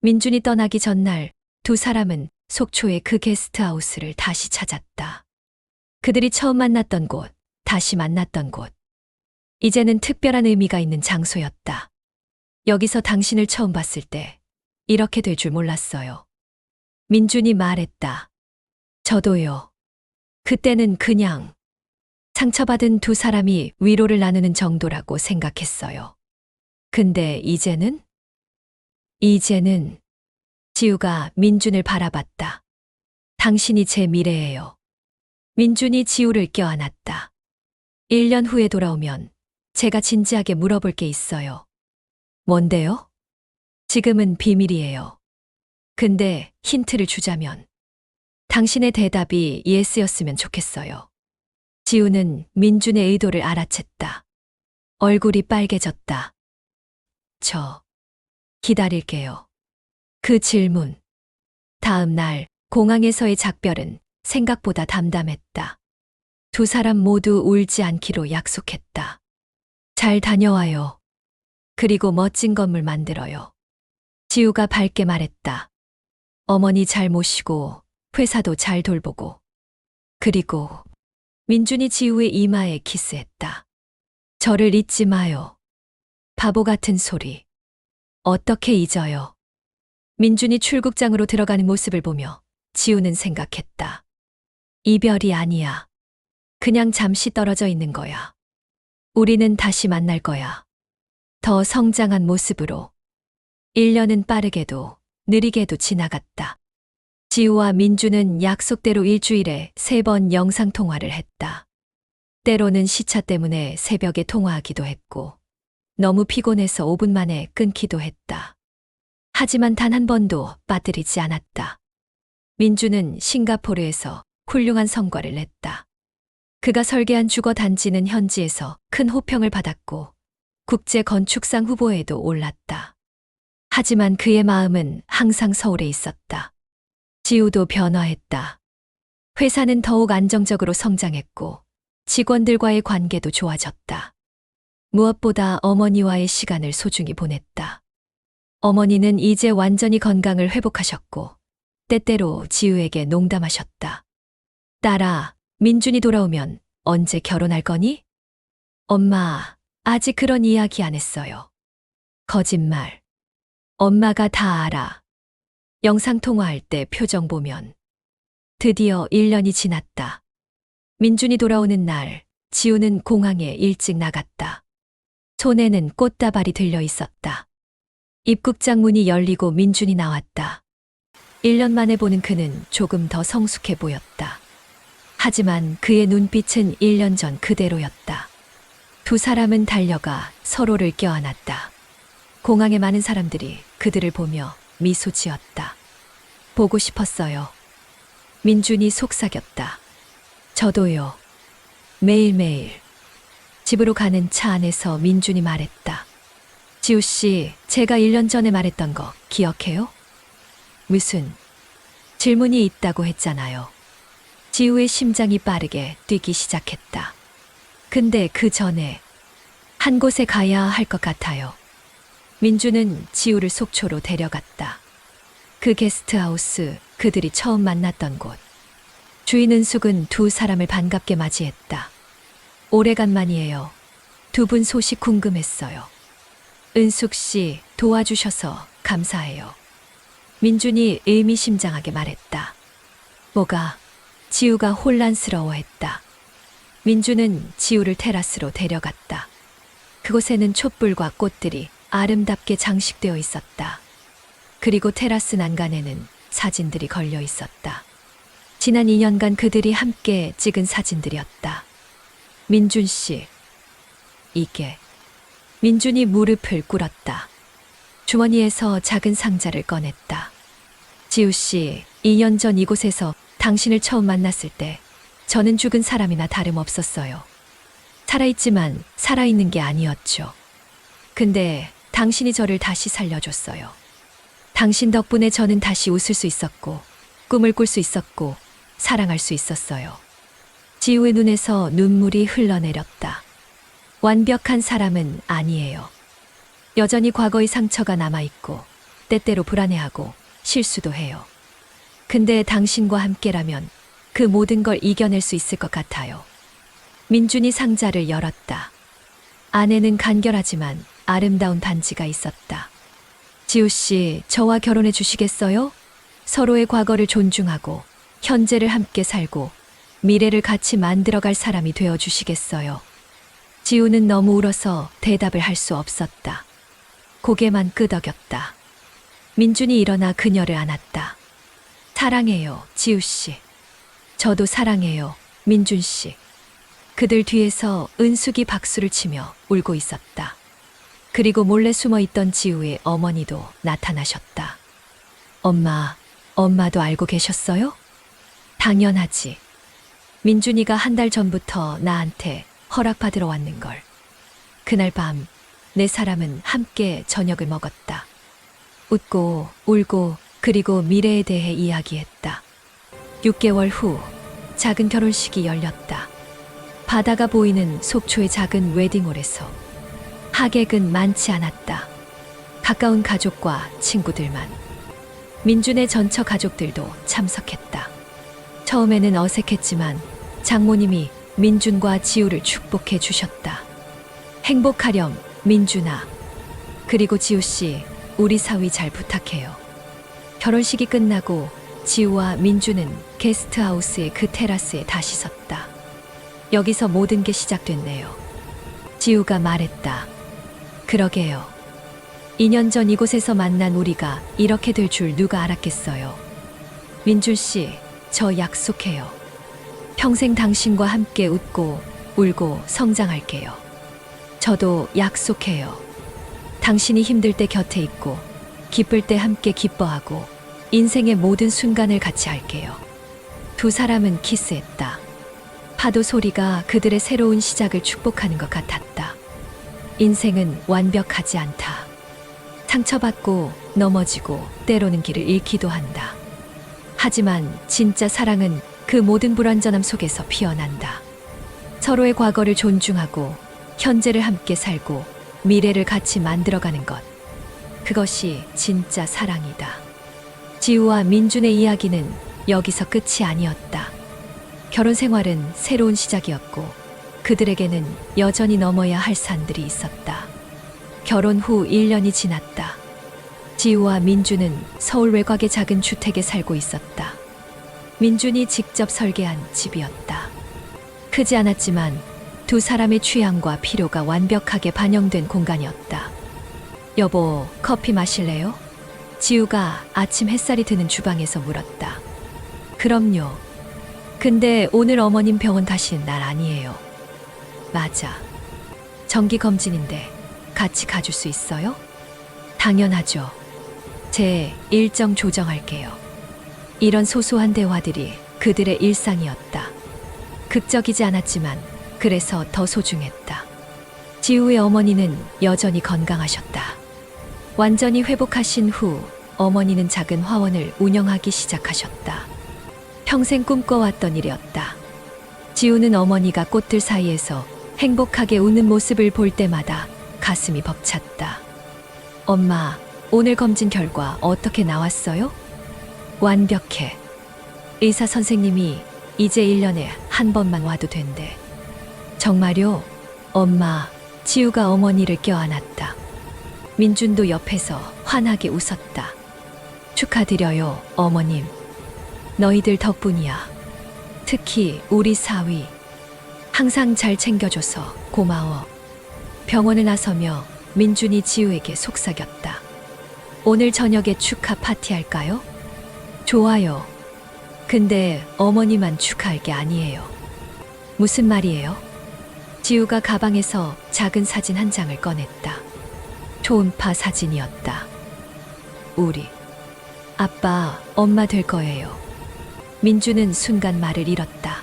민준이 떠나기 전날 두 사람은 속초의 그 게스트하우스를 다시 찾았다. 그들이 처음 만났던 곳, 다시 만났던 곳. 이제는 특별한 의미가 있는 장소였다. 여기서 당신을 처음 봤을 때 이렇게 될 줄 몰랐어요. 민준이 말했다. 저도요. 그때는 그냥 상처받은 두 사람이 위로를 나누는 정도라고 생각했어요. 근데 이제는 지우가 민준을 바라봤다. 당신이 제 미래예요. 민준이 지우를 껴안았다. 1년 후에 돌아오면 제가 진지하게 물어볼 게 있어요. 뭔데요? 지금은 비밀이에요. 근데 힌트를 주자면 당신의 대답이 예스였으면 좋겠어요. 지우는 민준의 의도를 알아챘다. 얼굴이 빨개졌다. 저 기다릴게요. 그 질문. 다음 날 공항에서의 작별은 생각보다 담담했다. 두 사람 모두 울지 않기로 약속했다. 잘 다녀와요. 그리고 멋진 건물 만들어요. 지우가 밝게 말했다. 어머니 잘 모시고 회사도 잘 돌보고. 그리고 민준이 지우의 이마에 키스했다. 저를 잊지 마요. 바보 같은 소리. 어떻게 잊어요? 민준이 출국장으로 들어가는 모습을 보며 지우는 생각했다. 이별이 아니야. 그냥 잠시 떨어져 있는 거야. 우리는 다시 만날 거야. 더 성장한 모습으로. 1년은 빠르게도 느리게도 지나갔다. 지우와 민준은 약속대로 일주일에 3번 영상통화를 했다. 때로는 시차 때문에 새벽에 통화하기도 했고, 너무 피곤해서 5분 만에 끊기도 했다. 하지만 단 한 번도 빠뜨리지 않았다. 민준은 싱가포르에서 훌륭한 성과를 냈다. 그가 설계한 주거 단지는 현지에서 큰 호평을 받았고, 국제 건축상 후보에도 올랐다. 하지만 그의 마음은 항상 서울에 있었다. 지우도 변화했다. 회사는 더욱 안정적으로 성장했고 직원들과의 관계도 좋아졌다. 무엇보다 어머니와의 시간을 소중히 보냈다. 어머니는 이제 완전히 건강을 회복하셨고 때때로 지우에게 농담하셨다. 딸아, 민준이 돌아오면 언제 결혼할 거니? 엄마, 아직 그런 이야기 안 했어요. 거짓말. 엄마가 다 알아. 영상통화할 때 표정 보면. 드디어 1년이 지났다. 민준이 돌아오는 날, 지우는 공항에 일찍 나갔다. 손에는 꽃다발이 들려 있었다. 입국장 문이 열리고 민준이 나왔다. 1년 만에 보는 그는 조금 더 성숙해 보였다. 하지만 그의 눈빛은 1년 전 그대로였다. 두 사람은 달려가 서로를 껴안았다. 공항의 많은 사람들이 그들을 보며 미소 지었다. 보고 싶었어요. 민준이 속삭였다. 저도요. 매일매일. 집으로 가는 차 안에서 민준이 말했다. 지우 씨, 제가 1년 전에 말했던 거 기억해요? 무슨 질문이 있다고 했잖아요. 지우의 심장이 빠르게 뛰기 시작했다. 근데 그 전에 한 곳에 가야 할 것 같아요. 민주는 지우를 속초로 데려갔다. 그 게스트하우스, 그들이 처음 만났던 곳. 주인 은숙은 두 사람을 반갑게 맞이했다. 오래간만이에요. 두 분 소식 궁금했어요. 은숙 씨, 도와주셔서 감사해요. 민준이 의미심장하게 말했다. 뭐가? 지우가 혼란스러워했다. 민주는 지우를 테라스로 데려갔다. 그곳에는 촛불과 꽃들이 아름답게 장식되어 있었다. 그리고 테라스 난간에는 사진들이 걸려 있었다. 지난 2년간 그들이 함께 찍은 사진들이었다. 민준 씨, 이게. 민준이 무릎을 꿇었다. 주머니에서 작은 상자를 꺼냈다. 지우 씨, 2년 전 이곳에서 당신을 처음 만났을 때 저는 죽은 사람이나 다름없었어요. 살아있지만 살아있는 게 아니었죠. 근데 당신이 저를 다시 살려줬어요. 당신 덕분에 저는 다시 웃을 수 있었고, 꿈을 꿀 수 있었고, 사랑할 수 있었어요. 지우의 눈에서 눈물이 흘러내렸다. 완벽한 사람은 아니에요. 여전히 과거의 상처가 남아있고, 때때로 불안해하고, 실수도 해요. 근데 당신과 함께라면 그 모든 걸 이겨낼 수 있을 것 같아요. 민준이 상자를 열었다. 안에는 간결하지만 아름다운 반지가 있었다. 지우 씨, 저와 결혼해 주시겠어요? 서로의 과거를 존중하고 현재를 함께 살고 미래를 같이 만들어갈 사람이 되어 주시겠어요? 지우는 너무 울어서 대답을 할 수 없었다. 고개만 끄덕였다. 민준이 일어나 그녀를 안았다. 사랑해요, 지우 씨. 저도 사랑해요, 민준 씨. 그들 뒤에서 은숙이 박수를 치며 울고 있었다. 그리고 몰래 숨어 있던 지우의 어머니도 나타나셨다. 엄마도 알고 계셨어요? 당연하지. 민준이가 한 달 전부터 나한테 허락받으러 왔는걸. 그날 밤, 내 사람은 함께 저녁을 먹었다. 웃고, 울고, 그리고 미래에 대해 이야기했다. 6개월 후, 작은 결혼식이 열렸다. 바다가 보이는 속초의 작은 웨딩홀에서 하객은 많지 않았다. 가까운 가족과 친구들만. 민준의 전처 가족들도 참석했다. 처음에는 어색했지만 장모님이 민준과 지우를 축복해 주셨다. 행복하렴, 민준아. 그리고 지우 씨, 우리 사위 잘 부탁해요. 결혼식이 끝나고 지우와 민준은 게스트하우스의 그 테라스에 다시 섰다. 여기서 모든 게 시작됐네요. 지우가 말했다. 그러게요. 2년 전 이곳에서 만난 우리가 이렇게 될 줄 누가 알았겠어요. 민준 씨, 저 약속해요. 평생 당신과 함께 웃고 울고 성장할게요. 저도 약속해요. 당신이 힘들 때 곁에 있고 기쁠 때 함께 기뻐하고 인생의 모든 순간을 같이 할게요. 두 사람은 키스했다. 파도 소리가 그들의 새로운 시작을 축복하는 것 같았다. 인생은 완벽하지 않다. 상처받고 넘어지고 때로는 길을 잃기도 한다. 하지만 진짜 사랑은 그 모든 불완전함 속에서 피어난다. 서로의 과거를 존중하고 현재를 함께 살고 미래를 같이 만들어가는 것. 그것이 진짜 사랑이다. 지우와 민준의 이야기는 여기서 끝이 아니었다. 결혼 생활은 새로운 시작이었고 그들에게는 여전히 넘어야 할 산들이 있었다. 결혼 후 1년이 지났다. 지우와 민준은 서울 외곽의 작은 주택에 살고 있었다. 민준이 직접 설계한 집이었다. 크지 않았지만 두 사람의 취향과 필요가 완벽하게 반영된 공간이었다. 여보, 커피 마실래요? 지우가 아침 햇살이 드는 주방에서 물었다. 그럼요. 근데 오늘 어머님 병원 가시는 날 아니에요. 맞아. 정기 검진인데 같이 가줄 수 있어요? 당연하죠. 제 일정 조정할게요. 이런 소소한 대화들이 그들의 일상이었다. 극적이지 않았지만 그래서 더 소중했다. 지우의 어머니는 여전히 건강하셨다. 완전히 회복하신 후 어머니는 작은 화원을 운영하기 시작하셨다. 평생 꿈꿔왔던 일이었다. 지우는 어머니가 꽃들 사이에서 행복하게 웃는 모습을 볼 때마다 가슴이 벅찼다. 엄마, 오늘 검진 결과 어떻게 나왔어요? 완벽해. 의사 선생님이 이제 1년에 한 번만 와도 된대. 정말요? 엄마, 지우가 어머니를 껴안았다. 민준도 옆에서 환하게 웃었다. 축하드려요, 어머님. 너희들 덕분이야. 특히 우리 사위. 항상 잘 챙겨줘서 고마워. 병원을 나서며 민준이 지우에게 속삭였다. 오늘 저녁에 축하 파티할까요? 좋아요. 근데 어머니만 축하할 게 아니에요. 무슨 말이에요? 지우가 가방에서 작은 사진 한 장을 꺼냈다. 초음파 사진이었다. 우리 아빠, 엄마 될 거예요. 민주는 순간 말을 잃었다.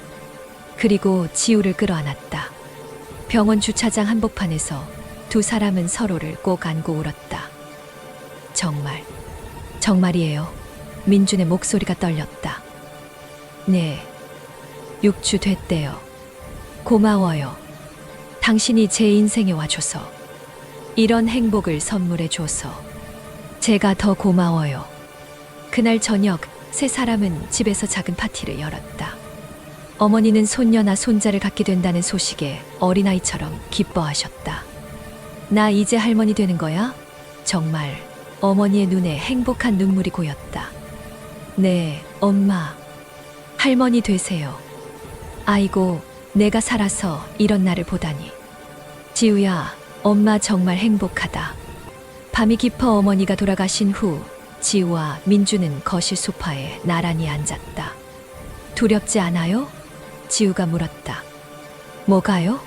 그리고 지우를 끌어안았다. 병원 주차장 한복판에서 두 사람은 서로를 꼭 안고 울었다. 정말이에요. 민준의 목소리가 떨렸다. 네, 6주 됐대요. 고마워요. 당신이 제 인생에 와줘서, 이런 행복을 선물해줘서. 제가 더 고마워요. 그날 저녁 세 사람은 집에서 작은 파티를 열었다. 어머니는 손녀나 손자를 갖게 된다는 소식에 어린아이처럼 기뻐하셨다. 나 이제 할머니 되는 거야? 정말 어머니의 눈에 행복한 눈물이 고였다. 네, 엄마. 할머니 되세요. 아이고, 내가 살아서 이런 날을 보다니. 지우야, 엄마 정말 행복하다. 밤이 깊어 어머니가 돌아가신 후 지우와 민주는 거실 소파에 나란히 앉았다. 두렵지 않아요? 지우가 물었다. 뭐가요?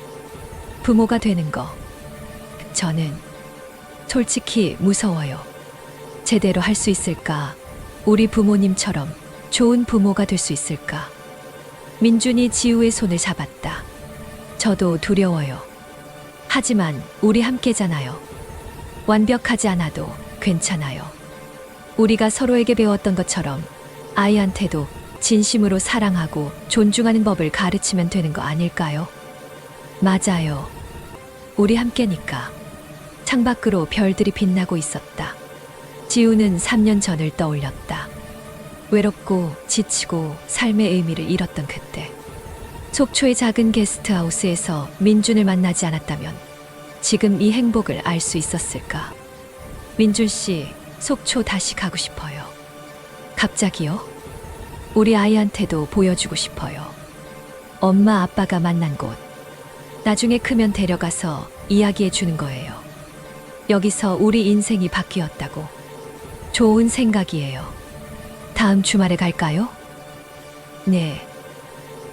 부모가 되는 거. 저는 솔직히 무서워요. 제대로 할 수 있을까? 우리 부모님처럼 좋은 부모가 될 수 있을까? 민준이 지우의 손을 잡았다. 저도 두려워요. 하지만 우리 함께잖아요. 완벽하지 않아도 괜찮아요. 우리가 서로에게 배웠던 것처럼 아이한테도 진심으로 사랑하고 존중하는 법을 가르치면 되는 거 아닐까요? 맞아요. 우리 함께니까. 창밖으로 별들이 빛나고 있었다. 지우는 3년 전을 떠올렸다. 외롭고 지치고 삶의 의미를 잃었던 그때. 속초의 작은 게스트하우스에서 민준을 만나지 않았다면 지금 이 행복을 알 수 있었을까? 민준 씨, 속초 다시 가고 싶어요. 갑자기요? 우리 아이한테도 보여주고 싶어요. 엄마 아빠가 만난 곳. 나중에 크면 데려가서 이야기해 주는 거예요. 여기서 우리 인생이 바뀌었다고. 좋은 생각이에요. 다음 주말에 갈까요? 네.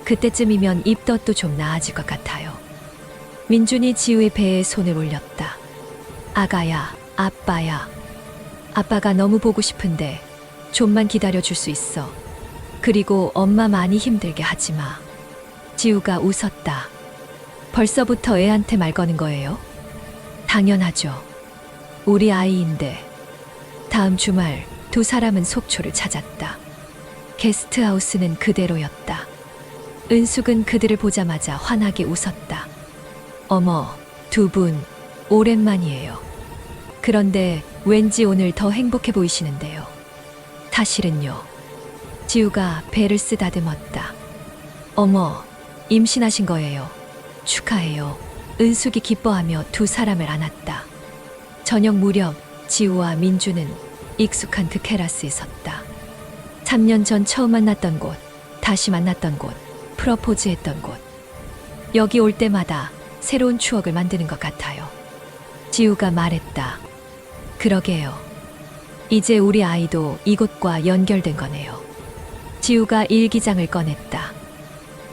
그때쯤이면 입덧도 좀 나아질 것 같아요. 민준이 지우의 배에 손을 올렸다. 아가야, 아빠야. 아빠가 너무 보고 싶은데 좀만 기다려 줄 수 있어. 그리고 엄마 많이 힘들게 하지 마. 지우가 웃었다. 벌써부터 애한테 말 거는 거예요? 당연하죠. 우리 아이인데. 다음 주말 두 사람은 속초를 찾았다. 게스트하우스는 그대로였다. 은숙은 그들을 보자마자 환하게 웃었다. 어머, 두 분 오랜만이에요. 그런데 왠지 오늘 더 행복해 보이시는데요. 사실은요. 지우가 배를 쓰다듬었다. 어머, 임신하신 거예요. 축하해요. 은숙이 기뻐하며 두 사람을 안았다. 저녁 무렵 지우와 민주는 익숙한 그 테라스에 섰다. 3년 전 처음 만났던 곳, 다시 만났던 곳, 프러포즈했던 곳. 여기 올 때마다 새로운 추억을 만드는 것 같아요. 지우가 말했다. 그러게요. 이제 우리 아이도 이곳과 연결된 거네요. 지우가 일기장을 꺼냈다.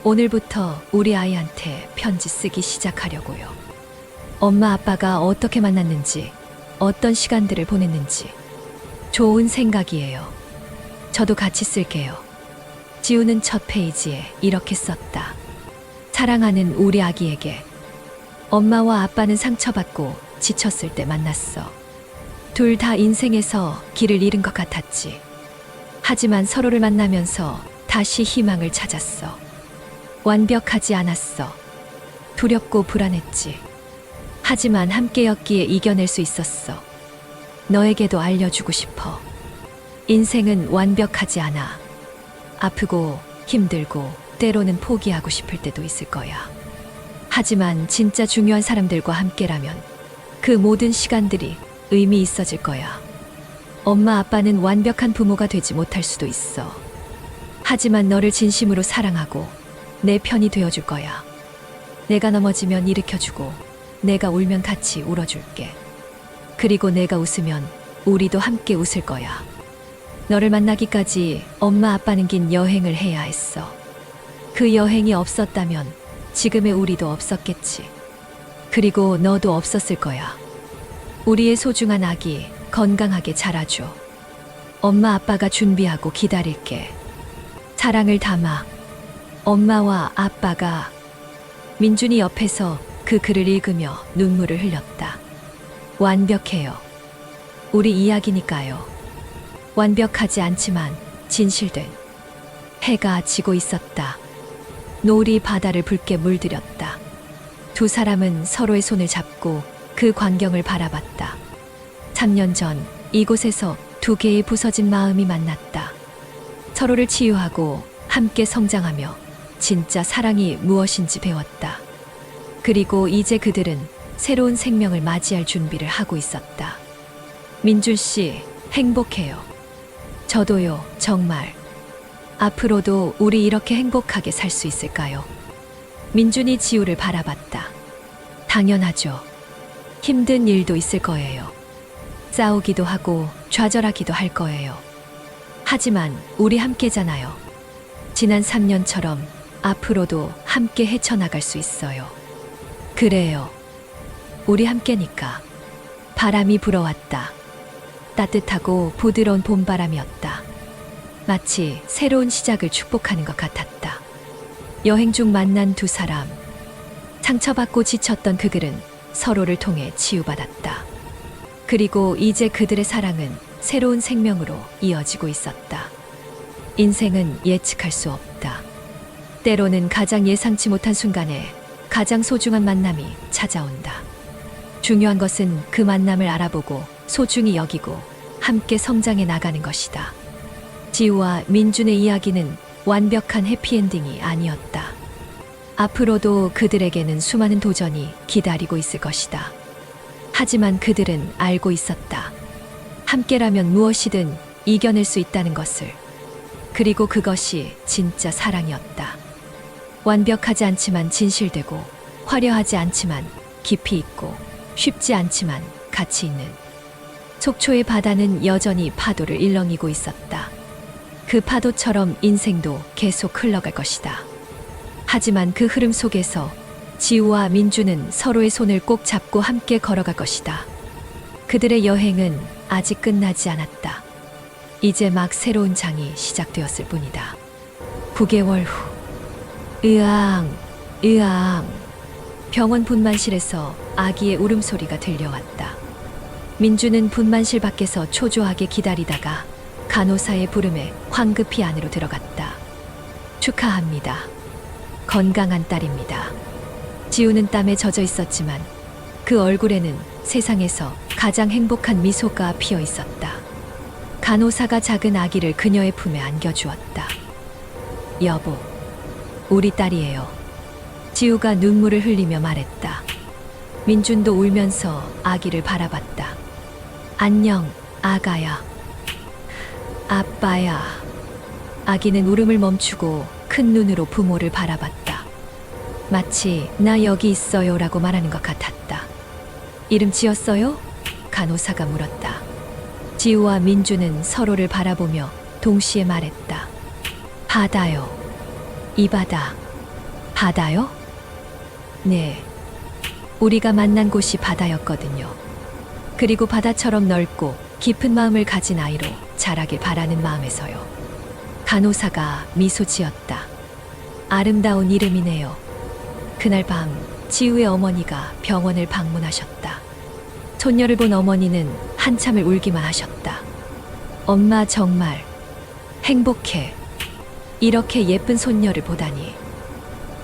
오늘부터 우리 아이한테 편지 쓰기 시작하려고요. 엄마 아빠가 어떻게 만났는지, 어떤 시간들을 보냈는지. 좋은 생각이에요. 저도 같이 쓸게요. 지우는 첫 페이지에 이렇게 썼다. 사랑하는 우리 아기에게. 엄마와 아빠는 상처받고 지쳤을 때 만났어. 둘 다 인생에서 길을 잃은 것 같았지. 하지만 서로를 만나면서 다시 희망을 찾았어. 완벽하지 않았어. 두렵고 불안했지. 하지만 함께였기에 이겨낼 수 있었어. 너에게도 알려주고 싶어. 인생은 완벽하지 않아. 아프고 힘들고 때로는 포기하고 싶을 때도 있을 거야. 하지만 진짜 중요한 사람들과 함께라면 그 모든 시간들이 의미 있어질 거야. 엄마 아빠는 완벽한 부모가 되지 못할 수도 있어. 하지만 너를 진심으로 사랑하고 내 편이 되어줄 거야. 내가 넘어지면 일으켜주고 내가 울면 같이 울어줄게. 그리고 내가 웃으면 우리도 함께 웃을 거야. 너를 만나기까지 엄마 아빠는 긴 여행을 해야 했어. 그 여행이 없었다면 지금의 우리도 없었겠지. 그리고 너도 없었을 거야. 우리의 소중한 아기 건강하게 자라줘. 엄마 아빠가 준비하고 기다릴게. 사랑을 담아. 엄마와 아빠가. 민준이 옆에서 그 글을 읽으며 눈물을 흘렸다. 완벽해요. 우리 이야기니까요. 완벽하지 않지만 진실된. 해가 지고 있었다. 노을이 바다를 붉게 물들였다. 두 사람은 서로의 손을 잡고 그 광경을 바라봤다. 3년 전 이곳에서 두 개의 부서진 마음이 만났다. 서로를 치유하고 함께 성장하며 진짜 사랑이 무엇인지 배웠다. 그리고 이제 그들은 새로운 생명을 맞이할 준비를 하고 있었다. 민준 씨, 행복해요. 저도요, 정말. 앞으로도 우리 이렇게 행복하게 살 수 있을까요? 민준이 지우를 바라봤다. 당연하죠. 힘든 일도 있을 거예요. 싸우기도 하고 좌절하기도 할 거예요. 하지만 우리 함께잖아요. 지난 3년처럼 앞으로도 함께 헤쳐나갈 수 있어요. 그래요. 우리 함께니까. 바람이 불어왔다. 따뜻하고 부드러운 봄바람이었다. 마치 새로운 시작을 축복하는 것 같았다. 여행 중 만난 두 사람. 상처받고 지쳤던 그들은 서로를 통해 치유받았다. 그리고 이제 그들의 사랑은 새로운 생명으로 이어지고 있었다. 인생은 예측할 수 없다. 때로는 가장 예상치 못한 순간에 가장 소중한 만남이 찾아온다. 중요한 것은 그 만남을 알아보고 소중히 여기고 함께 성장해 나가는 것이다. 지우와 민준의 이야기는 완벽한 해피엔딩이 아니었다. 앞으로도 그들에게는 수많은 도전이 기다리고 있을 것이다. 하지만 그들은 알고 있었다. 함께라면 무엇이든 이겨낼 수 있다는 것을. 그리고 그것이 진짜 사랑이었다. 완벽하지 않지만 진실되고, 화려하지 않지만 깊이 있고, 쉽지 않지만 가치 있는. 속초의 바다는 여전히 파도를 일렁이고 있었다. 그 파도처럼 인생도 계속 흘러갈 것이다. 하지만 그 흐름 속에서 지우와 민주는 서로의 손을 꼭 잡고 함께 걸어갈 것이다. 그들의 여행은 아직 끝나지 않았다. 이제 막 새로운 장이 시작되었을 뿐이다. 9개월 후. 으앙, 으앙. 병원 분만실에서 아기의 울음소리가 들려왔다. 민주는 분만실 밖에서 초조하게 기다리다가 간호사의 부름에 황급히 안으로 들어갔다. 축하합니다. 건강한 딸입니다. 지우는 땀에 젖어 있었지만 그 얼굴에는 세상에서 가장 행복한 미소가 피어 있었다. 간호사가 작은 아기를 그녀의 품에 안겨주었다. 여보, 우리 딸이에요. 지우가 눈물을 흘리며 말했다. 민준도 울면서 아기를 바라봤다. 안녕, 아가야. 아빠야. 아기는 울음을 멈추고 큰 눈으로 부모를 바라봤다. 마치 나 여기 있어요 라고 말하는 것 같았다. 이름 지었어요? 간호사가 물었다. 지우와 민주는 서로를 바라보며 동시에 말했다. 바다요. 이 바다. 바다요? 네. 우리가 만난 곳이 바다였거든요. 그리고 바다처럼 넓고 깊은 마음을 가진 아이로 자라길 바라는 마음에서요. 간호사가 미소 지었다. 아름다운 이름이네요. 그날 밤 지우의 어머니가 병원을 방문하셨다. 손녀를 본 어머니는 한참을 울기만 하셨다. 엄마 정말 행복해. 이렇게 예쁜 손녀를 보다니.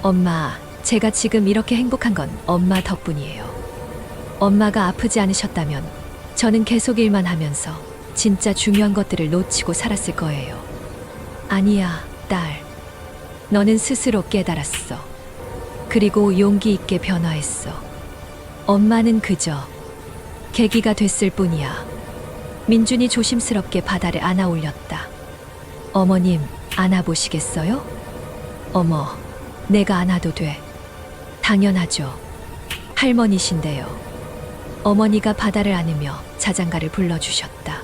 엄마, 제가 지금 이렇게 행복한 건 엄마 덕분이에요. 엄마가 아프지 않으셨다면 저는 계속 일만 하면서 진짜 중요한 것들을 놓치고 살았을 거예요. 아니야, 딸. 너는 스스로 깨달았어. 그리고 용기 있게 변화했어. 엄마는 그저 계기가 됐을 뿐이야. 민준이 조심스럽게 바다를 안아 올렸다. 어머님, 안아보시겠어요? 어머, 내가 안아도 돼. 당연하죠. 할머니신데요. 어머니가 바다를 안으며 자장가를 불러주셨다.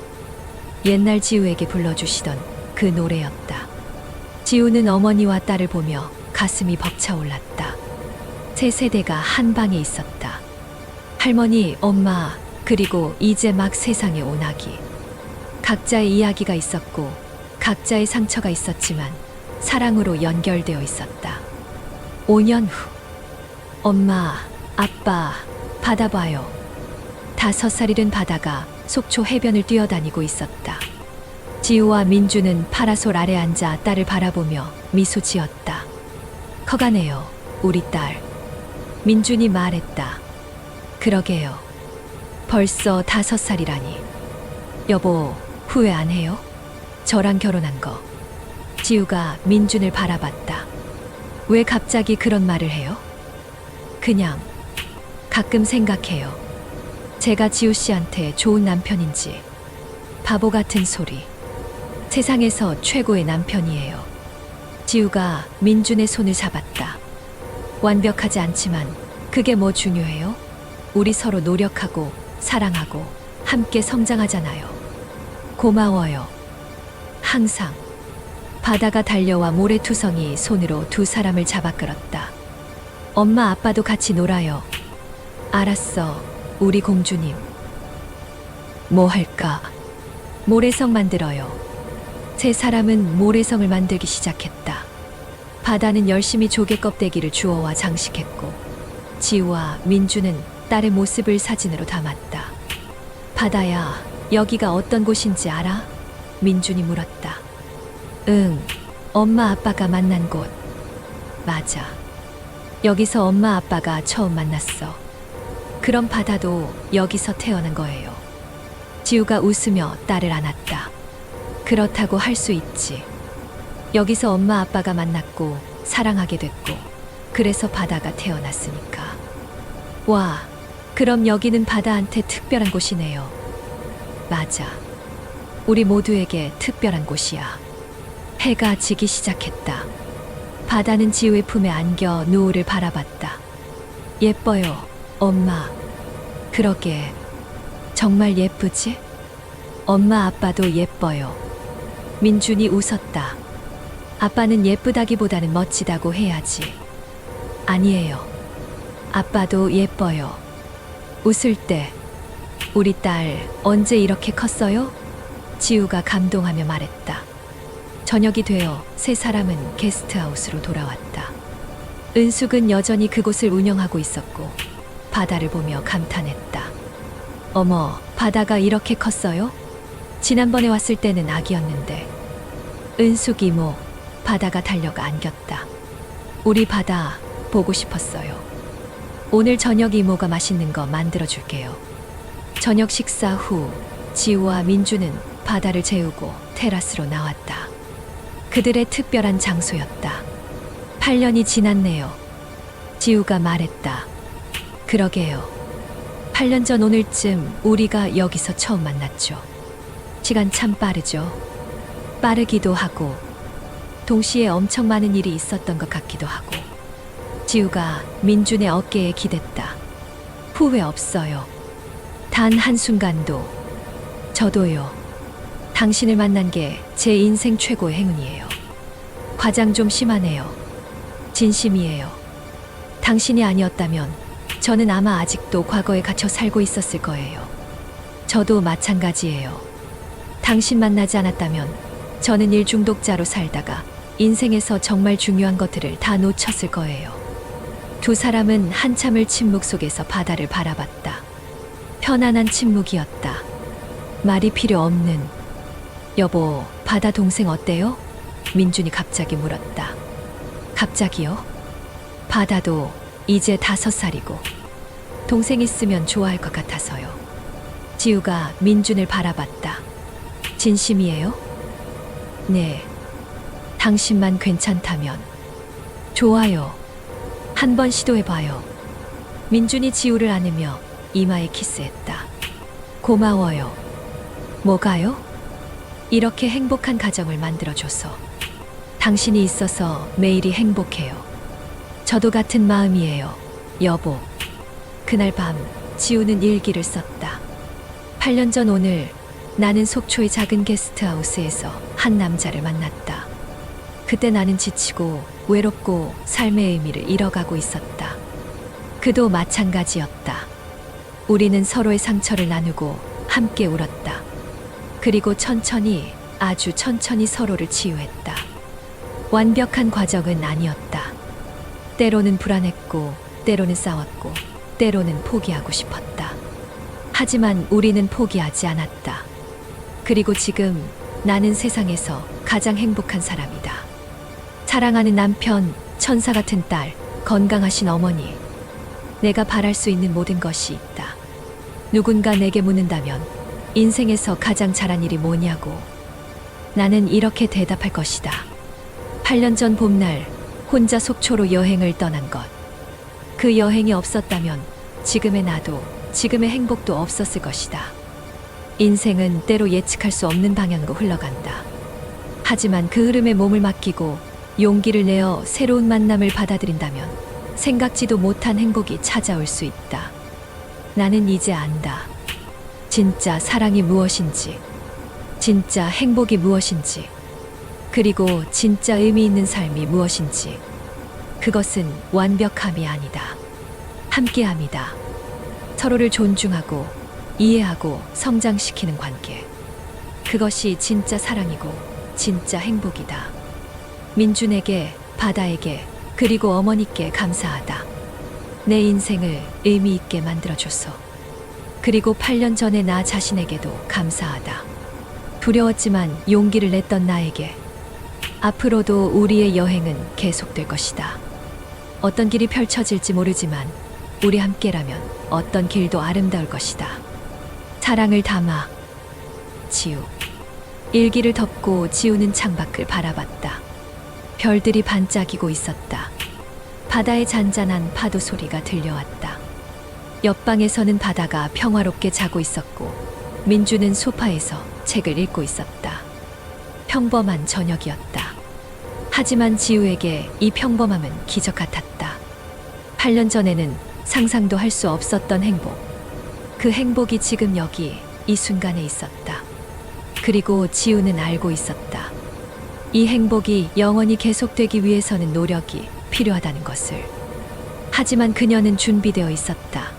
옛날 지우에게 불러주시던 그 노래였다. 지우는 어머니와 딸을 보며 가슴이 벅차올랐다. 세 세대가 한 방에 있었다. 할머니, 엄마, 그리고 이제 막 세상에 온 아기. 각자의 이야기가 있었고 각자의 상처가 있었지만 사랑으로 연결되어 있었다. 5년 후, 엄마, 아빠, 바다 봐요. 5살이 된 바다가 속초 해변을 뛰어다니고 있었다. 지우와 민주는 파라솔 아래 앉아 딸을 바라보며 미소 지었다. 커가네요, 우리 딸. 민준이 말했다. 그러게요. 벌써 5살이라니. 여보, 후회 안 해요? 저랑 결혼한 거. 지우가 민준을 바라봤다. 왜 갑자기 그런 말을 해요? 그냥 가끔 생각해요. 제가 지우 씨한테 좋은 남편인지. 바보 같은 소리. 세상에서 최고의 남편이에요. 지우가 민준의 손을 잡았다. 완벽하지 않지만 그게 뭐 중요해요? 우리 서로 노력하고 사랑하고 함께 성장하잖아요. 고마워요. 항상. 바다가 달려와 모래투성이 손으로 두 사람을 잡아 끌었다. 엄마 아빠도 같이 놀아요. 알았어, 우리 공주님. 뭐 할까? 모래성 만들어요. 세 사람은 모래성을 만들기 시작했다. 바다는 열심히 조개 껍데기를 주워와 장식했고 지우와 민주는 딸의 모습을 사진으로 담았다. 바다야, 여기가 어떤 곳인지 알아? 민준이 물었다. 응, 엄마 아빠가 만난 곳. 맞아. 여기서 엄마 아빠가 처음 만났어. 그럼 바다도 여기서 태어난 거예요. 지우가 웃으며 딸을 안았다. 그렇다고 할 수 있지. 여기서 엄마 아빠가 만났고 사랑하게 됐고 그래서 바다가 태어났으니까. 와, 그럼 여기는 바다한테 특별한 곳이네요. 맞아. 우리 모두에게 특별한 곳이야. 해가 지기 시작했다. 바다는 지우의 품에 안겨 노을을 바라봤다. 예뻐요, 엄마. 그러게. 정말 예쁘지? 엄마 아빠도 예뻐요. 민준이 웃었다. 아빠는 예쁘다기보다는 멋지다고 해야지. 아니에요. 아빠도 예뻐요. 웃을 때. 우리 딸 언제 이렇게 컸어요? 지우가 감동하며 말했다. 저녁이 되어 세 사람은 게스트하우스로 돌아왔다. 은숙은 여전히 그곳을 운영하고 있었고 바다를 보며 감탄했다. 어머, 바다가 이렇게 컸어요? 지난번에 왔을 때는 아기였는데. 은숙 이모, 바다가 달려가 안겼다. 우리 바다 보고 싶었어요. 오늘 저녁 이모가 맛있는 거 만들어줄게요. 저녁 식사 후 지우와 민주는 바다를 재우고 테라스로 나왔다. 그들의 특별한 장소였다. 8년이 지났네요. 지우가 말했다. 그러게요. 8년 전 오늘쯤 우리가 여기서 처음 만났죠. 시간 참 빠르죠. 빠르기도 하고 동시에 엄청 많은 일이 있었던 것 같기도 하고. 지우가 민준의 어깨에 기댔다. 후회 없어요. 단 한순간도. 저도요. 당신을 만난 게 제 인생 최고의 행운이에요. 과장 좀 심하네요. 진심이에요. 당신이 아니었다면 저는 아마 아직도 과거에 갇혀 살고 있었을 거예요. 저도 마찬가지예요. 당신 만나지 않았다면 저는 일 중독자로 살다가 인생에서 정말 중요한 것들을 다 놓쳤을 거예요. 두 사람은 한참을 침묵 속에서 바다를 바라봤다. 편안한 침묵이었다. 말이 필요 없는. 여보, 바다 동생 어때요? 민준이 갑자기 물었다. 갑자기요? 바다도 이제 5살이고 동생 있으면 좋아할 것 같아서요. 지우가 민준을 바라봤다. 진심이에요? 네. 당신만 괜찮다면. 좋아요. 한번 시도해봐요. 민준이 지우를 안으며 이마에 키스했다. 고마워요. 뭐가요? 이렇게 행복한 가정을 만들어줘서. 당신이 있어서 매일이 행복해요. 저도 같은 마음이에요, 여보. 그날 밤 지우는 일기를 썼다. 8년 전 오늘 나는 속초의 작은 게스트하우스에서 한 남자를 만났다. 그때 나는 지치고 외롭고 삶의 의미를 잃어가고 있었다. 그도 마찬가지였다. 우리는 서로의 상처를 나누고 함께 울었다. 그리고 천천히, 아주 천천히 서로를 치유했다. 완벽한 과정은 아니었다. 때로는 불안했고, 때로는 싸웠고, 때로는 포기하고 싶었다. 하지만 우리는 포기하지 않았다. 그리고 지금 나는 세상에서 가장 행복한 사람이다. 사랑하는 남편, 천사 같은 딸, 건강하신 어머니. 내가 바랄 수 있는 모든 것이 있다. 누군가 내게 묻는다면 인생에서 가장 잘한 일이 뭐냐고. 나는 이렇게 대답할 것이다. 8년 전 봄날 혼자 속초로 여행을 떠난 것. 그 여행이 없었다면 지금의 나도, 지금의 행복도 없었을 것이다. 인생은 때로 예측할 수 없는 방향으로 흘러간다. 하지만 그 흐름에 몸을 맡기고 용기를 내어 새로운 만남을 받아들인다면 생각지도 못한 행복이 찾아올 수 있다. 나는 이제 안다. 진짜 사랑이 무엇인지, 진짜 행복이 무엇인지, 그리고 진짜 의미 있는 삶이 무엇인지. 그것은 완벽함이 아니다. 함께함이다. 서로를 존중하고 이해하고 성장시키는 관계. 그것이 진짜 사랑이고 진짜 행복이다. 민준에게, 바다에게, 그리고 어머니께 감사하다. 내 인생을 의미 있게 만들어줘서. 그리고 8년 전에 나 자신에게도 감사하다. 두려웠지만 용기를 냈던 나에게. 앞으로도 우리의 여행은 계속될 것이다. 어떤 길이 펼쳐질지 모르지만 우리 함께라면 어떤 길도 아름다울 것이다. 사랑을 담아. 지우. 일기를 덮고 지우는 창밖을 바라봤다. 별들이 반짝이고 있었다. 바다의 잔잔한 파도 소리가 들려왔다. 옆방에서는 바다가 평화롭게 자고 있었고 민주는 소파에서 책을 읽고 있었다. 평범한 저녁이었다. 하지만 지우에게 이 평범함은 기적 같았다. 8년 전에는 상상도 할 수 없었던 행복. 그 행복이 지금 여기, 이 순간에 있었다. 그리고 지우는 알고 있었다. 이 행복이 영원히 계속되기 위해서는 노력이 필요하다는 것을. 하지만 그녀는 준비되어 있었다.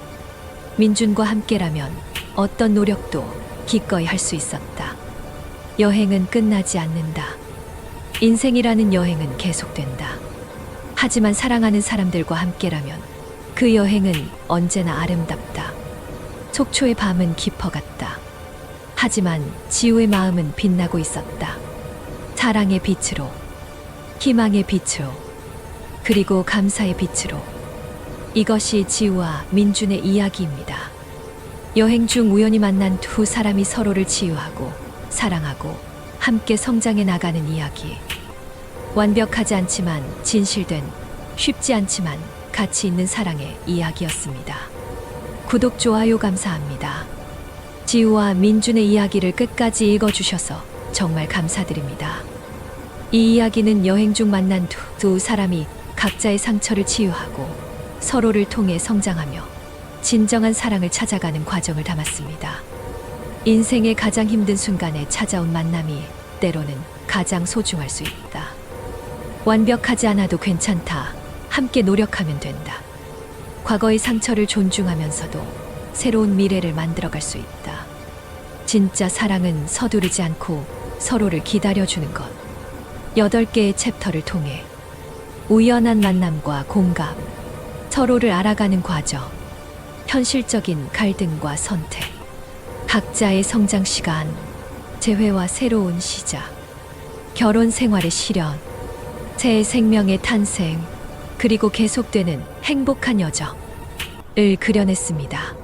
민준과 함께라면 어떤 노력도 기꺼이 할 수 있었다. 여행은 끝나지 않는다. 인생이라는 여행은 계속된다. 하지만 사랑하는 사람들과 함께라면 그 여행은 언제나 아름답다. 속초의 밤은 깊어갔다. 하지만 지우의 마음은 빛나고 있었다. 사랑의 빛으로, 희망의 빛으로, 그리고 감사의 빛으로. 이것이 지우와 민준의 이야기입니다. 여행 중 우연히 만난 두 사람이 서로를 치유하고 사랑하고 함께 성장해 나가는 이야기. 완벽하지 않지만 진실된, 쉽지 않지만 가치 있는 사랑의 이야기였습니다. 구독, 좋아요 감사합니다. 지우와 민준의 이야기를 끝까지 읽어주셔서 정말 감사드립니다. 이 이야기는 여행 중 만난 두 사람이 각자의 상처를 치유하고 서로를 통해 성장하며 진정한 사랑을 찾아가는 과정을 담았습니다. 인생의 가장 힘든 순간에 찾아온 만남이 때로는 가장 소중할 수 있다. 완벽하지 않아도 괜찮다. 함께 노력하면 된다. 과거의 상처를 존중하면서도 새로운 미래를 만들어갈 수 있다. 진짜 사랑은 서두르지 않고 서로를 기다려주는 것. 8개의 챕터를 통해 우연한 만남과 공감, 서로를 알아가는 과정, 현실적인 갈등과 선택, 각자의 성장 시간, 재회와 새로운 시작, 결혼 생활의 실현, 새 생명의 탄생, 그리고 계속되는 행복한 여정을 그려냈습니다.